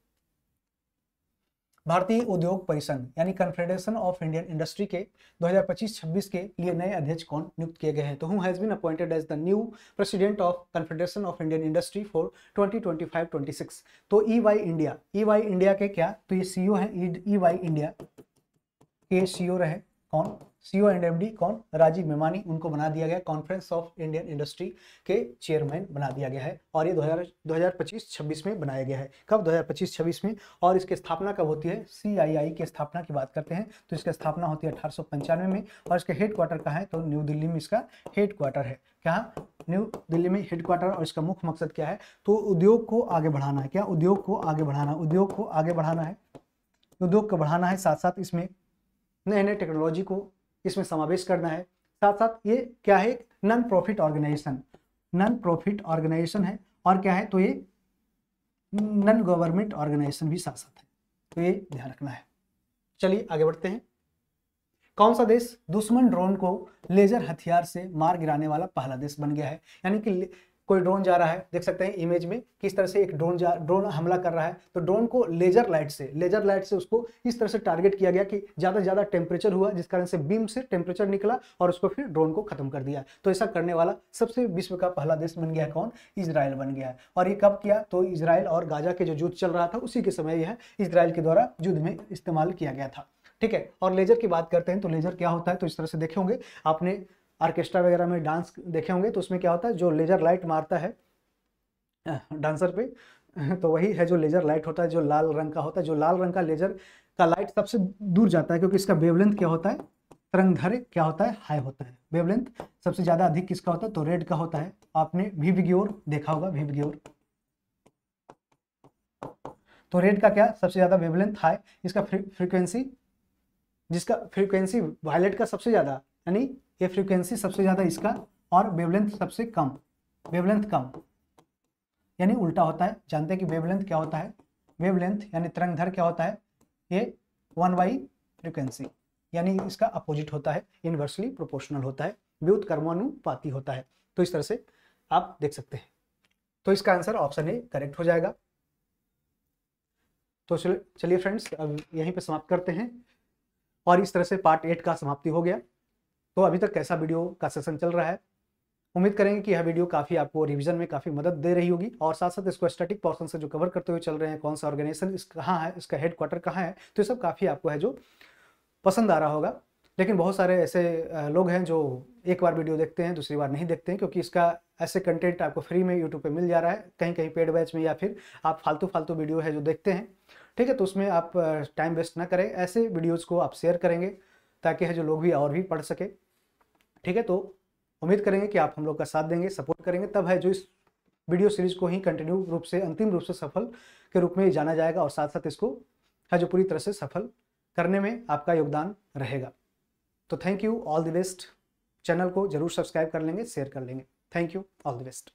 Speaker 1: भारतीय उद्योग परिसंघ यानी कन्फेडरेशन ऑफ इंडियन इंडस्ट्री के 2025-26 के लिए नए अध्यक्ष कौन नियुक्त किए गए हैं, तो who has been appointed as the new president of Confederation of Indian Industry for 2025-26, तो ईवाई इंडिया के क्या तो ये सीईओ हैं, ईवाई इंडिया के सीईओ रहे कौन, सीईओ एंड एमडी कौन, राजीव मेमानी, उनको बना दिया गया कॉन्फ्रेंस ऑफ इंडियन इंडस्ट्री के चेयरमैन बना दिया गया है। और ये 2025-26 में बनाया गया है, कब 2025-26 में। और इसकी स्थापना कब होती है, सीआईआई की स्थापना की बात करते हैं तो इसकी स्थापना होती है 1895 में। और इसके हेड क्वार्टर कहाँ है, तो न्यू दिल्ली में इसका हेड क्वार्टर है, क्या न्यू दिल्ली में हेड क्वार्टर। और इसका मुख्य मकसद क्या है, तो उद्योग को आगे बढ़ाना है, क्या उद्योग को आगे बढ़ाना, उद्योग को आगे बढ़ाना है, उद्योग को बढ़ाना है, साथ साथ इसमें नए नए टेक्नोलॉजी को इसमें समावेश करना है। साथ साथ ये क्या है, नॉन प्रॉफिट ऑर्गेनाइजेशन है। और क्या है, तो ये नॉन गवर्नमेंट ऑर्गेनाइजेशन भी साथ साथ है, तो ये ध्यान रखना है। चलिए आगे बढ़ते हैं। कौन सा देश दुश्मन ड्रोन को लेजर हथियार से मार गिराने वाला पहला देश बन गया है, यानी कि कोई ड्रोन जा रहा है, देख सकते हैं इमेज में किस तरह से एक ड्रोन हमला कर रहा है, तो ड्रोन को लेजर लाइट से उसको इस तरह से टारगेट किया गया कि ज़्यादा से ज़्यादा टेम्परेचर हुआ, जिस कारण से बीम से टेम्परेचर निकला और उसको फिर ड्रोन को खत्म कर दिया। तो ऐसा करने वाला सबसे विश्व का पहला देश बन गया है कौन, इजराइल बन गया है। और ये कब किया, तो इजराइल और गाजा के जो युद्ध चल रहा था उसी के समय यह इजराइल के द्वारा युद्ध में इस्तेमाल किया गया था, ठीक है। और लेजर की बात करते हैं तो लेजर क्या होता है, तो इस तरह से देखे होंगे आपने ऑर्केस्ट्रा वगैरह में डांस देखे होंगे, तो उसमें क्या होता है, जो लेजर लाइट मारता है डांसर पे, तो वही है जो लेजर लाइट होता है, जो लाल रंग का होता है। जो लाल रंग का लेजर का लाइट सबसे दूर जाता है, क्योंकि इसका वेवलेंथ क्या होता है, तरंगदैर्घ्य क्या होता है, हाई होता है। वेवलेंथ सबसे ज्यादा अधिक किसका होता है, तो रेड का होता है। आपने विबग्योर देखा होगा, विबग्योर, तो रेड का क्या सबसे ज्यादा वेवलेंथ हाई, इसका फ्रीक्वेंसी, जिसका फ्रीक्वेंसी वायलेट का सबसे ज्यादा, यानी ये फ्रीक्वेंसी सबसे ज्यादा इसका, और वेवलेंथ सबसे कम, वेवलेंथ कम, यानी उल्टा होता है। जानते हैं कि वेवलेंथ क्या होता है, वेवलेंथ यानी तरंगदैर्घ्य क्या होता है, ये 1 फ्रीक्वेंसी, यानी इसका अपोजिट होता है, इनवर्सली प्रोपोर्शनल होता है, व्युत्क्रमानुपाती होता है। तो इस तरह से आप देख सकते हैं। तो इसका आंसर ऑप्शन ए करेक्ट हो जाएगा। तो चलिए फ्रेंड्स, अब यहीं पे समाप्त करते हैं और इस तरह से पार्ट 8 का समाप्ति हो गया। तो अभी तक कैसा वीडियो का सेशन चल रहा है, उम्मीद करेंगे कि यह वीडियो काफ़ी आपको रिवीजन में काफ़ी मदद दे रही होगी, और साथ साथ इसको स्टैटिक पोर्शन से जो कवर करते हुए चल रहे हैं, कौन सा ऑर्गेनाइजेशन कहाँ है, इसका हेडक्वार्टर कहाँ है, तो ये सब काफ़ी आपको है जो पसंद आ रहा होगा। लेकिन बहुत सारे ऐसे लोग हैं जो एक बार वीडियो देखते हैं, दूसरी बार नहीं देखते हैं, क्योंकि इसका ऐसे कंटेंट आपको फ्री में यूट्यूब पे मिल जा रहा है, कहीं कहीं पेड बैच में, या फिर आप फालतू वीडियो है जो देखते हैं, ठीक है। तो उसमें आप टाइम वेस्ट ना करें, ऐसे वीडियोज़ को आप शेयर करेंगे ताकि है जो लोग भी और भी पढ़ सके, ठीक है। तो उम्मीद करेंगे कि आप हम लोग का साथ देंगे, सपोर्ट करेंगे, तब है जो इस वीडियो सीरीज को ही कंटिन्यू रूप से, अंतिम रूप से सफल के रूप में जाना जाएगा, और साथ साथ इसको है जो पूरी तरह से सफल करने में आपका योगदान रहेगा। तो thank you, all the best. Channel को जरूर सब्सक्राइब कर लेंगे, शेयर कर लेंगे। Thank you, all the best.